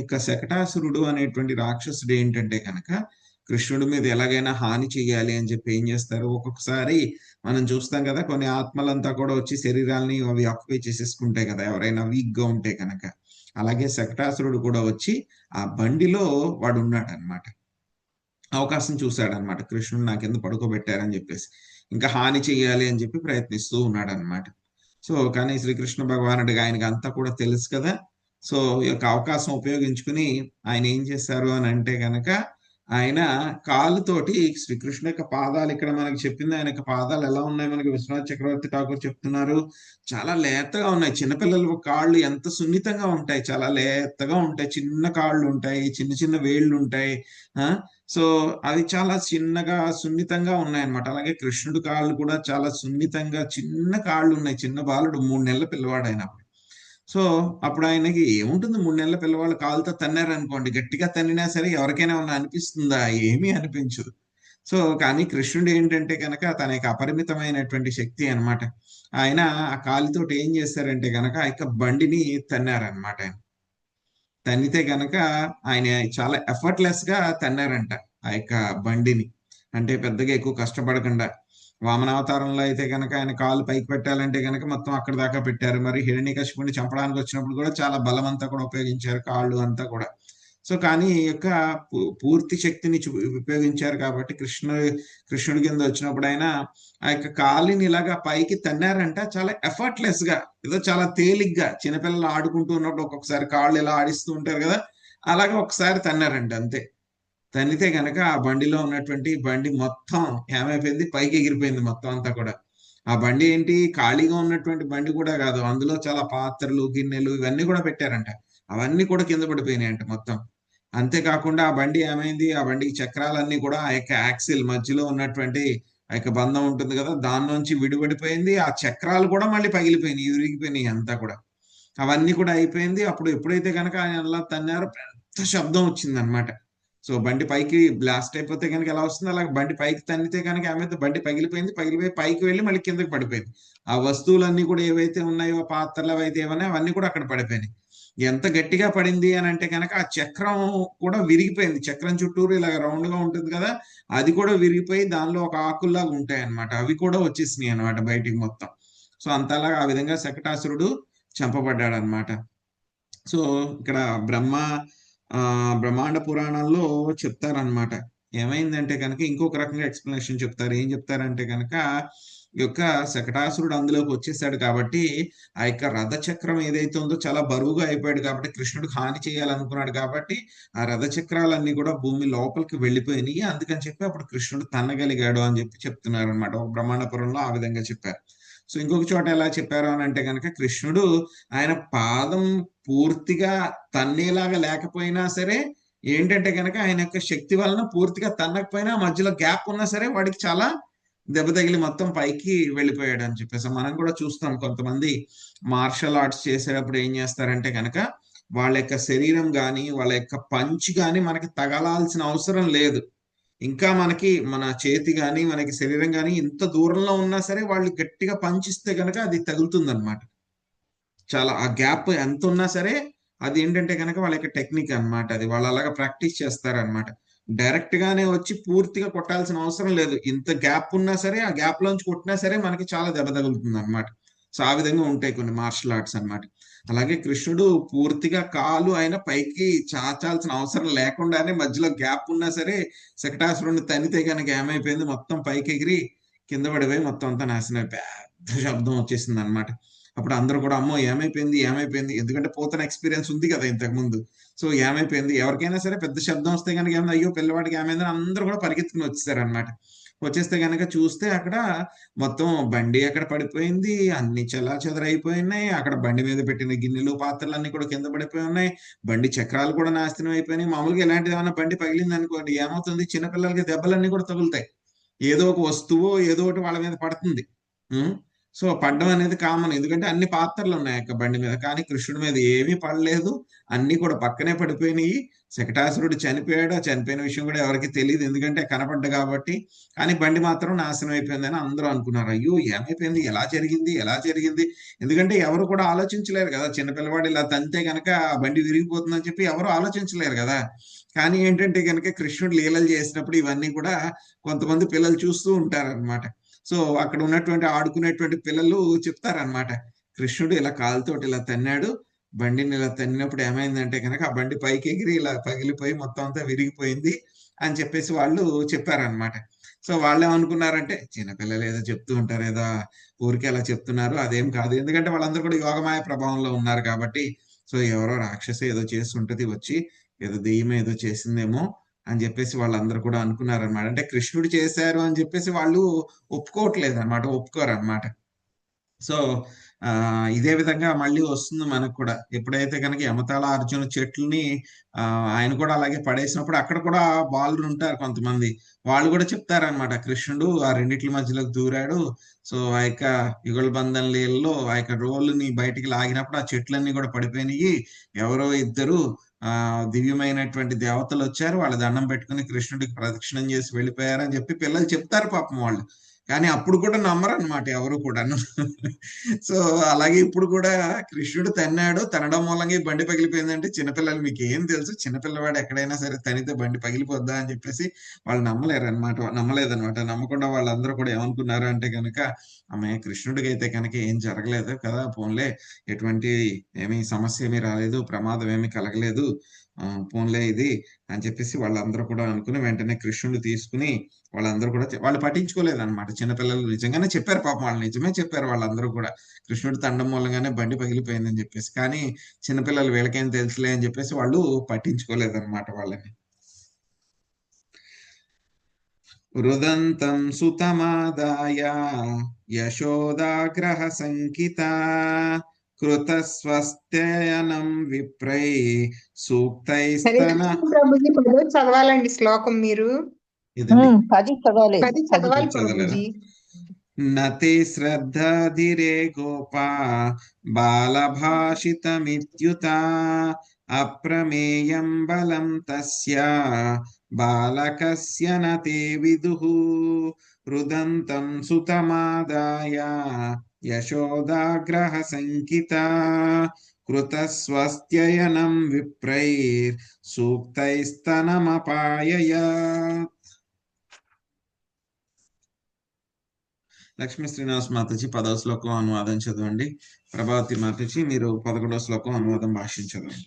ఇక శకటాసురుడు అనేటువంటి రాక్షసుడు ఏంటంటే కనుక కృష్ణుడి మీద ఎలాగైనా హాని చేయాలి అని చెప్పి ఏం చేస్తారు, ఒక్కొక్కసారి మనం చూస్తాం కదా, కొన్ని ఆత్మలంతా కూడా వచ్చి శరీరాల్ని అవి ఆక్యుపై చేసేసుకుంటాయి కదా ఎవరైనా వీక్ గా ఉంటే కనుక. అలాగే శకటాసురుడు కూడా వచ్చి ఆ బండిలో వాడు ఉన్నాడు అనమాట. అవకాశం చూశాడనమాట, కృష్ణుడు నాకెందుకు పడుకోబెట్టారని చెప్పేసి ఇంకా హాని చెయ్యాలి అని చెప్పి ప్రయత్నిస్తూ ఉన్నాడు అనమాట. సో కానీ శ్రీకృష్ణ భగవానుడికి ఆయనకి అంతా కూడా తెలుసు కదా. సో ఈ యొక్క అవకాశం ఉపయోగించుకుని ఆయన ఏం చేశారు అని అంటే కనుక ఆయన కాలుతోటి శ్రీకృష్ణ యొక్క పాదాలు, ఇక్కడ మనకి చెప్పింది ఆయన యొక్క పాదాలు ఎలా ఉన్నాయి మనకి విశ్వనాథ్ చక్రవర్తి ఠాకూర్ చెప్తున్నారు, చాలా లేతగా ఉన్నాయి. చిన్నపిల్లల కాళ్ళు ఎంత సున్నితంగా ఉంటాయి, చాలా లేతగా ఉంటాయి, చిన్న కాళ్ళు ఉంటాయి, చిన్న చిన్న వేళ్ళు ఉంటాయి. సో అది చాలా చిన్నగా సున్నితంగా ఉన్నాయన్నమాట. అలాగే కృష్ణుడి కాళ్ళు కూడా చాలా సున్నితంగా చిన్న కాళ్ళు ఉన్నాయి. చిన్న బాలుడు, 3 నెలల పిల్లవాడు ఆయన. సో అప్పుడు ఆయనకి ఏముంటుంది, 3 నెలల పిల్లవాళ్ళు కాలుతో తన్నారనుకోండి, గట్టిగా తన్నినా సరే ఎవరికైనా ఏమన్నా అనిపిస్తుందా? ఏమీ అనిపించదు. సో కానీ కృష్ణుడు ఏంటంటే కనుక తన యొక్క అపరిమితమైనటువంటి శక్తి అన్నమాట. ఆయన ఆ కాలితోటి ఏం చేశారంటే కనుక ఆ యొక్క బండిని తన్నారనమాట. ఆయన తన్నితే గనక ఆయన చాలా ఎఫర్ట్లెస్ గా తన్నారంట ఆ యొక్క బండిని, అంటే పెద్దగా ఎక్కువ కష్టపడకుండా. వామనావతారంలో అయితే కనుక ఆయన కాలు పైకి పెట్టాలంటే కనుక మొత్తం అక్కడ దాకా పెట్టారు. మరి హిరణ్యకశిపుని చంపడానికి వచ్చినప్పుడు కూడా చాలా బలం అంతా కూడా ఉపయోగించారు, కాళ్ళు అంతా కూడా. సో కానీ ఈ యొక్క పూర్తి శక్తిని ఉపయోగించారు కాబట్టి కృష్ణుడి కింద వచ్చినప్పుడు ఆయన ఆ యొక్క కాలిని ఇలాగా పైకి తన్నారంట, చాలా ఎఫర్ట్లెస్ గా, ఏదో చాలా తేలిగ్గా. చిన్నపిల్లలు ఆడుకుంటూ ఉన్నప్పుడు ఒక్కొక్కసారి కాళ్ళు ఇలా ఆడిస్తూ ఉంటారు కదా, అలాగే ఒకసారి తన్నారంట అంతే. తన్నితే గనక ఆ బండిలో ఉన్నటువంటి బండి మొత్తం ఏమైపోయింది, పైకి ఎగిరిపోయింది మొత్తం అంతా కూడా. ఆ బండి ఏంటి, ఖాళీగా ఉన్నటువంటి బండి కూడా కాదు, అందులో చాలా పాత్రలు, గిన్నెలు ఇవన్నీ కూడా పెట్టారంట. అవన్నీ కూడా కింద పడిపోయినాయంట మొత్తం. అంతేకాకుండా ఆ బండి ఏమైంది, ఆ బండికి చక్రాలన్నీ కూడా ఆ యొక్క యాక్సిల్ మధ్యలో ఉన్నటువంటి ఆ యొక్క బంధం ఉంటుంది కదా, దాని నుంచి విడిపడిపోయింది. ఆ చక్రాలు కూడా మళ్ళీ పగిలిపోయినాయి, విరిగిపోయినాయి అంతా కూడా. అవన్నీ కూడా అయిపోయింది. అప్పుడు ఎప్పుడైతే కనుక ఆయన అలా తన్నారో పెద్ద శబ్దం వచ్చింది అనమాట. సో బండి పైకి బ్లాస్ట్ అయిపోతే కనుక ఎలా వస్తుంది, అలాగే బండి పైకి తన్నితే కనుక ఏమైతే బండి పగిలిపోయింది, పగిలిపోయి పైకి వెళ్ళి మళ్ళీ కిందకి పడిపోయింది. ఆ వస్తువులన్నీ కూడా ఏవైతే ఉన్నాయో, పాత్రలు అవైతే ఏమన్నా అవన్నీ కూడా అక్కడ పడిపోయినాయి. ఎంత గట్టిగా పడింది అని అంటే కనుక ఆ చక్రం కూడా విరిగిపోయింది. చక్రం చుట్టూరు ఇలాగ రౌండ్ గా ఉంటుంది కదా, అది కూడా విరిగిపోయి దానిలో ఒక ఆకుల్లాగా ఉంటాయి అన్నమాట, అవి కూడా వచ్చేసినాయి అనమాట బయటికి మొత్తం. సో అంతలాగా ఆ విధంగా శకటాసురుడు చంపబడ్డాడు అనమాట. సో ఇక్కడ బ్రహ్మాండ పురాణంలో చెప్తారనమాట, ఏమైందంటే కనుక ఇంకొక రకంగా ఎక్స్ప్లెనేషన్ చెప్తారు. ఏం చెప్తారంటే కనుక ఈ యొక్క శకటాసురుడు అందులోకి వచ్చేసాడు కాబట్టి ఆ యొక్క రథచక్రం ఏదైతే ఉందో చాలా బరువుగా అయిపోయాడు కాబట్టి, కృష్ణుడు హాని చేయాలనుకున్నాడు కాబట్టి ఆ రథచక్రాలన్నీ కూడా భూమి లోపలికి వెళ్ళిపోయినాయి. అందుకని చెప్పి అప్పుడు కృష్ణుడు తన్నగలిగాడు అని చెప్పి చెప్తున్నారు అనమాట. బ్రహ్మాండపురంలో ఆ విధంగా చెప్పారు. సో ఇంకొక చోట ఎలా చెప్పారు అని అంటే కనుక కృష్ణుడు ఆయన పాదం పూర్తిగా తన్నేలాగా లేకపోయినా సరే ఏంటంటే కనుక ఆయన యొక్క శక్తి వలన పూర్తిగా తన్నకపోయినా మధ్యలో గ్యాప్ ఉన్నా సరే వాడికి చాలా దెబ్బ తగిలి మొత్తం పైకి వెళ్ళిపోయాడు అని చెప్పేసి మనం కూడా చూస్తాం. కొంతమంది మార్షల్ ఆర్ట్స్ చేసేటప్పుడు ఏం చేస్తారంటే కనుక వాళ్ళ యొక్క శరీరం కానీ వాళ్ళ యొక్క పంచ్ కానీ మనకి తగలాల్సిన అవసరం లేదు. ఇంకా మనకి మన చేతి కానీ మనకి శరీరం కానీ ఇంత దూరంలో ఉన్నా సరే వాళ్ళు గట్టిగా పంచిస్తే కనుక అది తగులుతుంది అనమాట. చాలా ఆ గ్యాప్ ఎంత ఉన్నా సరే అది ఏంటంటే కనుక వాళ్ళ యొక్క టెక్నిక్ అనమాట. అది వాళ్ళు అలాగా ప్రాక్టీస్ చేస్తారనమాట. డైరెక్ట్ గానే వచ్చి పూర్తిగా కొట్టాల్సిన అవసరం లేదు. ఇంత గ్యాప్ ఉన్నా సరే ఆ గ్యాప్ లోంచి కొట్టినా సరే మనకి చాలా దెబ్బ తగులుతుంది అనమాట. సో ఆ విధంగా ఉంటాయి కొన్ని మార్షల్ ఆర్ట్స్ అన్నమాట. అలాగే కృష్ణుడు పూర్తిగా కాలు ఆయన పైకి చాచాల్సిన అవసరం లేకుండానే మధ్యలో గ్యాప్ ఉన్నా సరే శకటాసురుడిని తన్నితే కనుక ఏమైపోయింది, మొత్తం పైకి ఎగిరి కింద పడిపోయి మొత్తం అంతా నాశనం, పెద్ద శబ్దం వచ్చేసింది అనమాట. అప్పుడు అందరూ కూడా అమ్మో ఏమైపోయింది ఏమైపోయింది, ఎందుకంటే పోతన ఎక్స్పీరియన్స్ ఉంది కదా ఇంతకు ముందు. సో ఏమైపోయింది, ఎవరికైనా సరే పెద్ద శబ్దం వస్తే కనుక ఏమైనా అయ్యో పిల్లవాడికి ఏమైందని అందరూ కూడా పరిగెత్తుకుని వచ్చేసారు అనమాట. వచ్చేస్తే కనుక చూస్తే అక్కడ మొత్తం బండి అక్కడ పడిపోయింది, అన్ని చెల్లాచెదరైపోయినాయి. అక్కడ బండి మీద పెట్టిన గిన్నెలు పాత్రలు అన్ని కూడా కింద పడిపోయి ఉన్నాయి. బండి చక్రాలు కూడా నాశనం అయిపోయినాయి. మామూలుగా ఎలాంటిది ఏమైనా బండి పగిలింది అనుకోండి ఏమవుతుంది, చిన్నపిల్లలకి దెబ్బలన్నీ కూడా తగులుతాయి, ఏదో ఒక వస్తువు ఏదో ఒకటి వాళ్ళ మీద పడుతుంది. సో పడ్డం అనేది కామన్, ఎందుకంటే అన్ని పాత్రలు ఉన్నాయి అక్క బండి మీద, కానీ కృష్ణుడి మీద ఏమీ పడలేదు, అన్ని కూడా పక్కనే పడిపోయినాయి. శకటాసురుడు చనిపోయాడు, చనిపోయిన విషయం కూడా ఎవరికి తెలియదు, ఎందుకంటే కనపడ్డ కాబట్టి. కానీ బండి మాత్రం నాశనం అయిపోయిందని అందరూ అనుకున్నారు. అయ్యో ఏమైపోయింది, ఎలా జరిగింది, ఎలా జరిగింది? ఎందుకంటే ఎవరు కూడా ఆలోచించలేరు కదా, చిన్నపిల్లవాడు ఇలా తంతే కనుక ఆ బండి విరిగిపోతుందని చెప్పి ఎవరు ఆలోచించలేరు కదా. కానీ ఏంటంటే కనుక కృష్ణుడు లీలలు చేసినప్పుడు ఇవన్నీ కూడా కొంతమంది పిల్లలు చూస్తూ ఉంటారన్నమాట. సో అక్కడ ఉన్నటువంటి ఆడుకునేటువంటి పిల్లలు చెప్తారనమాట, కృష్ణుడు ఇలా కాలుతోటి ఇలా తన్నాడు, బండిని ఇలా తన్నినప్పుడు ఏమైందంటే కనుక ఆ బండి పైకి ఎగిరి ఇలా పగిలిపోయి మొత్తం అంతా విరిగిపోయింది అని చెప్పేసి వాళ్ళు చెప్పారనమాట. సో వాళ్ళు ఏమనుకున్నారంటే చిన్నపిల్లలు ఏదో చెప్తూ ఉంటారు, ఏదో ఊరికే అలా చెప్తున్నారు, అదేం కాదు, ఎందుకంటే వాళ్ళందరూ కూడా యోగమాయ ప్రభావంలో ఉన్నారు కాబట్టి. సో ఎవరో రాక్షస ఏదో చేస్తుంటది, వచ్చి ఏదో దెయ్యం ఏదో చేసిందేమో అని చెప్పేసి వాళ్ళందరూ కూడా అనుకున్నారనమాట. అంటే కృష్ణుడు చేశారు అని చెప్పేసి వాళ్ళు ఒప్పుకోవట్లేదు అనమాట, ఒప్పుకోరనమాట. సో ఇదే విధంగా మళ్ళీ వస్తుంది మనకు కూడా, ఎప్పుడైతే కనుక యమతాళ అర్జున చెట్లని ఆయన కూడా అలాగే పడేసినప్పుడు అక్కడ కూడా బాలురు ఉంటారు కొంతమంది, వాళ్ళు కూడా చెప్తారనమాట, కృష్ణుడు ఆ రెండిట్ల మధ్యలోకి దూరాడు. సో ఆ యొక్క యుగళ బంధం లీలలో ఆ యొక్క రోలుని బయటికి లాగినప్పుడు ఆ చెట్లన్నీ కూడా పడిపోయినాయి, ఎవరో ఇద్దరు దివ్యమైనటువంటి దేవతలు వచ్చారు, వాళ్ళ దండం పెట్టుకుని కృష్ణుడికి ప్రదక్షిణం చేసి వెళ్ళిపోయారని చెప్పి పిల్లలు చెప్తారు పాపం వాళ్ళు. కానీ అప్పుడు కూడా నమ్మరు అనమాట ఎవరు కూడాను. సో అలాగే ఇప్పుడు కూడా కృష్ణుడు తన్నాడు, తనడం మూలంగా ఈ బండి పగిలిపోయిందంటే చిన్నపిల్లలు మీకు ఏం తెలుసు, చిన్నపిల్లవాడు ఎక్కడైనా సరే తనితే బండి పగిలిపోద్దా అని చెప్పేసి వాళ్ళు నమ్మలేదనమాట. నమ్మకుండా వాళ్ళందరూ కూడా ఏమనుకున్నారు అంటే కనుక, అమ్మాయి కృష్ణుడికి అయితే కనుక ఏం జరగలేదు కదా, పోన్లే ఎటువంటి ఏమీ సమస్య ఏమీ రాలేదు, ప్రమాదం ఏమీ కలగలేదు, పోన్లే ఇది అని చెప్పేసి వాళ్ళందరూ కూడా అనుకుని వెంటనే కృష్ణుడు తీసుకుని వాళ్ళందరూ కూడా వాళ్ళు పట్టించుకోలేదు అనమాట. చిన్నపిల్లలు నిజంగానే చెప్పారు పాపం, వాళ్ళు నిజమే చెప్పారు వాళ్ళందరూ కూడా, కృష్ణుడు తండం మూలంగానే బండి పగిలిపోయిందని చెప్పేసి. కానీ చిన్నపిల్లలు వీళ్ళకేం తెలుసులే అని చెప్పేసి వాళ్ళు పట్టించుకోలేదు అనమాట వాళ్ళని. రుదంతం సుతమాదాయ యశోదాగ్రహ సంకిత కృతస్వస్త్యయనం విప్రై సూక్తైస్తన. ప్రభుజీ చదవాలండి శ్లోకం మీరు. 10 చదవాలి. 10 చదవాలి ప్రభుజీ. నతే శ్రద్ధాధిరే గోపా బాలభాషితమిత్యుత అప్రమేయం బలం తస్య బాలకస్య నతే విదుః రుదంతం సుతమాదాయ యశోదాగ్రహ సంకిత కృతస్వస్త్యయనం విప్రైర్ సూక్తైస్తనమపాయయాత్. లక్ష్మీ శ్రీనివాస్ మాతాజీ 10వ శ్లోకం అనువాదం చదవండి. ప్రభావతి మాతాజీ మీరు 11వ శ్లోకం అనువాదం భాష్యం చదవండి.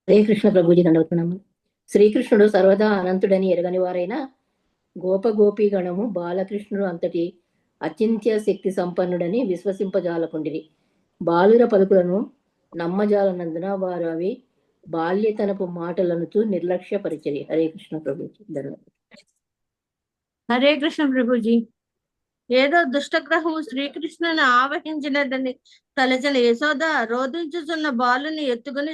హరే కృష్ణ ప్రభుజీ దండవత్నాము. శ్రీకృష్ణుడు సర్వదా అనంతుడని ఎరగని వారైన గోపగోపీ గణము బాలకృష్ణుడు అంతటి అచింత్య శక్తి సంపన్నుడని విశ్వసింపజాలకుండిరి. బాలుర పలుకులను నమ్మజాలనందున వారు అవి బాల్యతనపు మాటలనుతూ నిర్లక్ష్యపరిచరి. హరే కృష్ణ ప్రభుజీ ధన్యవాదాలు. హరే కృష్ణ ప్రభుజీ. ఏదో దుష్టగ్రహము శ్రీకృష్ణుని ఆవహించినదని తలచిన యశోద రోధించుచున్న బాలుని ఎత్తుకుని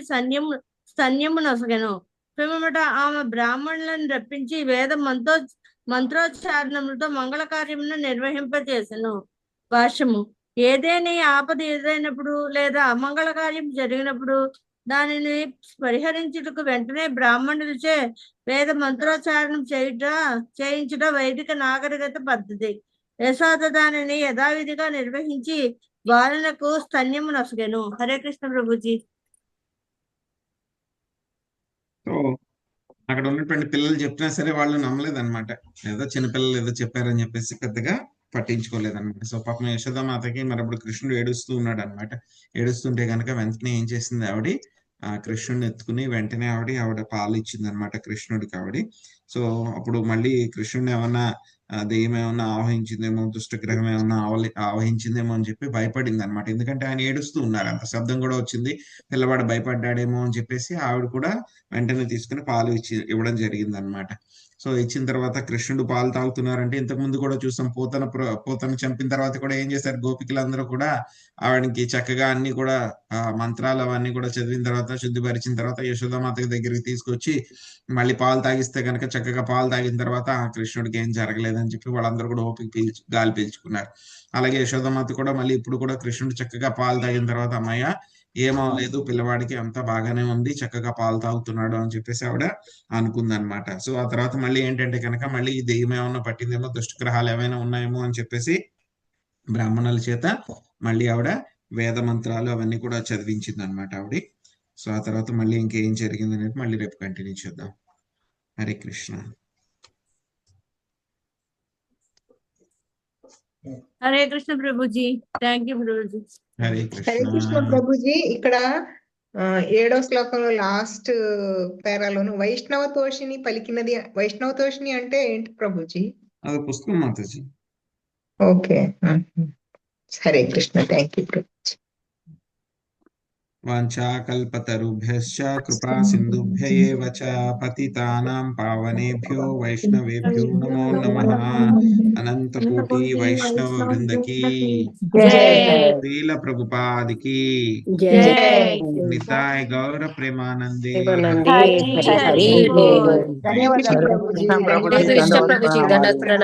స్తన్యము నొసగెను. పిమ్మట ఆమె బ్రాహ్మణులను రప్పించి వేద మంత్రోచ్చారణములతో మంగళ కార్యమును నిర్వహింపచేసెను. భాష్యము. ఏదేని ఆపద ఎదురైనప్పుడు లేదా అమంగళ కార్యం జరిగినప్పుడు దానిని పరిహరించుటకు వెంటనే బ్రాహ్మణులచే వేద మంత్రోచ్చారణం చేయించుట వైదిక నాగరికత పద్ధతి. యశోద దానిని యథావిధిగా నిర్వహించి బాలునకు స్తన్యము నొసగెను. హరే కృష్ణ ప్రభుజీ. సో అక్కడ ఉన్నటువంటి పిల్లలు చెప్పినా సరే వాళ్ళు నమ్మలేదన్నమాట, ఏదో చిన్నపిల్లలు ఏదో చెప్పారని చెప్పేసి పెద్దగా పట్టించుకోలేదన్నమాట. సో పాపం యశోదామాతకి మరి అప్పుడు కృష్ణుడు ఏడుస్తూ ఉన్నాడు అనమాట. ఏడుస్తుంటే కనుక వెంటనే ఏం చేసింది ఆవిడ, కృష్ణుడిని ఎత్తుకుని వెంటనే ఆవిడ పాలు ఇచ్చింది అనమాట కృష్ణుడికి ఆవిడ. సో అప్పుడు మళ్ళీ కృష్ణుడిని ఏమన్నా దెయ్యం ఏమన్నా ఆవహించిందేమో, దుష్టగ్రహం ఏమన్నా ఆవహించిందేమో అని చెప్పి భయపడింది అనమాట. ఎందుకంటే ఆయన ఏడుస్తూ ఉన్నారు, అంత శబ్దం కూడా వచ్చింది, పిల్లవాడు భయపడ్డాడేమో అని చెప్పేసి ఆవిడ కూడా వెంటనే తీసుకుని పాలు ఇవ్వడం జరిగింది అనమాట. సో ఇచ్చిన తర్వాత కృష్ణుడు పాలు తాగుతున్నారంటే ఇంతకు ముందు కూడా చూసాం, పోతను చంపిన తర్వాత కూడా ఏం చేశారు, గోపికలందరూ కూడా ఆవిడకి చక్కగా అన్ని కూడా మంత్రాలు అవన్నీ కూడా చదివిన తర్వాత శుద్ధిపరిచిన తర్వాత యశోదామాత దగ్గరికి తీసుకొచ్చి మళ్ళీ పాలు తాగిస్తే కనుక చక్కగా పాలు తాగిన తర్వాత కృష్ణుడికి ఏం జరగలేదని చెప్పి వాళ్ళందరూ కూడా ఓపిక గాలి పీల్చుకున్నారు. అలాగే యశోదామాత కూడా మళ్ళీ ఇప్పుడు కూడా కృష్ణుడు చక్కగా పాలు తాగిన తర్వాత అమ్మయ్య ఏమవలేదు, పిల్లవాడికి అంతా బాగానే ఉంది, చక్కగా పాలు తాగుతున్నాడు అని చెప్పేసి ఆవిడ అనుకుందనమాట. సో ఆ తర్వాత మళ్ళీ ఏంటంటే కనుక మళ్ళీ ఈ దెయ్యం ఏమన్నా పట్టిందేమో, దుష్టగ్రహాలు ఏమైనా ఉన్నాయేమో అని చెప్పేసి బ్రాహ్మణుల చేత మళ్ళీ ఆవిడ వేద మంత్రాలు అవన్నీ కూడా చదివించింది అనమాట ఆవిడ. సో ఆ తర్వాత మళ్ళీ ఇంకేం జరిగింది అనేది మళ్ళీ రేపు కంటిన్యూ చేద్దాం. హరే కృష్ణ. హరే కృష్ణ ప్రభుజీ. Thank you Prabhuji. హరే హరే కృష్ణ ప్రభుజీ. ఇక్కడ 7వ శ్లోకంలో లాస్ట్ పేరాలోను వైష్ణవతోషిని పలికినది. వైష్ణవతోషిని అంటే ఏంటి ప్రభుజీ? అది పుస్తకం Mataji. Okay, Hare Krishna. Thank you Prabhuji. వాంఛాకల్పతరుభ్యశ్చ కృపా సింధుభ్య ఏవ చ పతితానాం పావనేభ్యో వైష్ణవేభ్యో నమో నమః. అనంత కోటి వైష్ణవ వృందకి శ్రీల ప్రభుపాదికి నితాయ్ గౌర ప్రేమానందే. ధన్యవాదాలు ప్రభుజీ.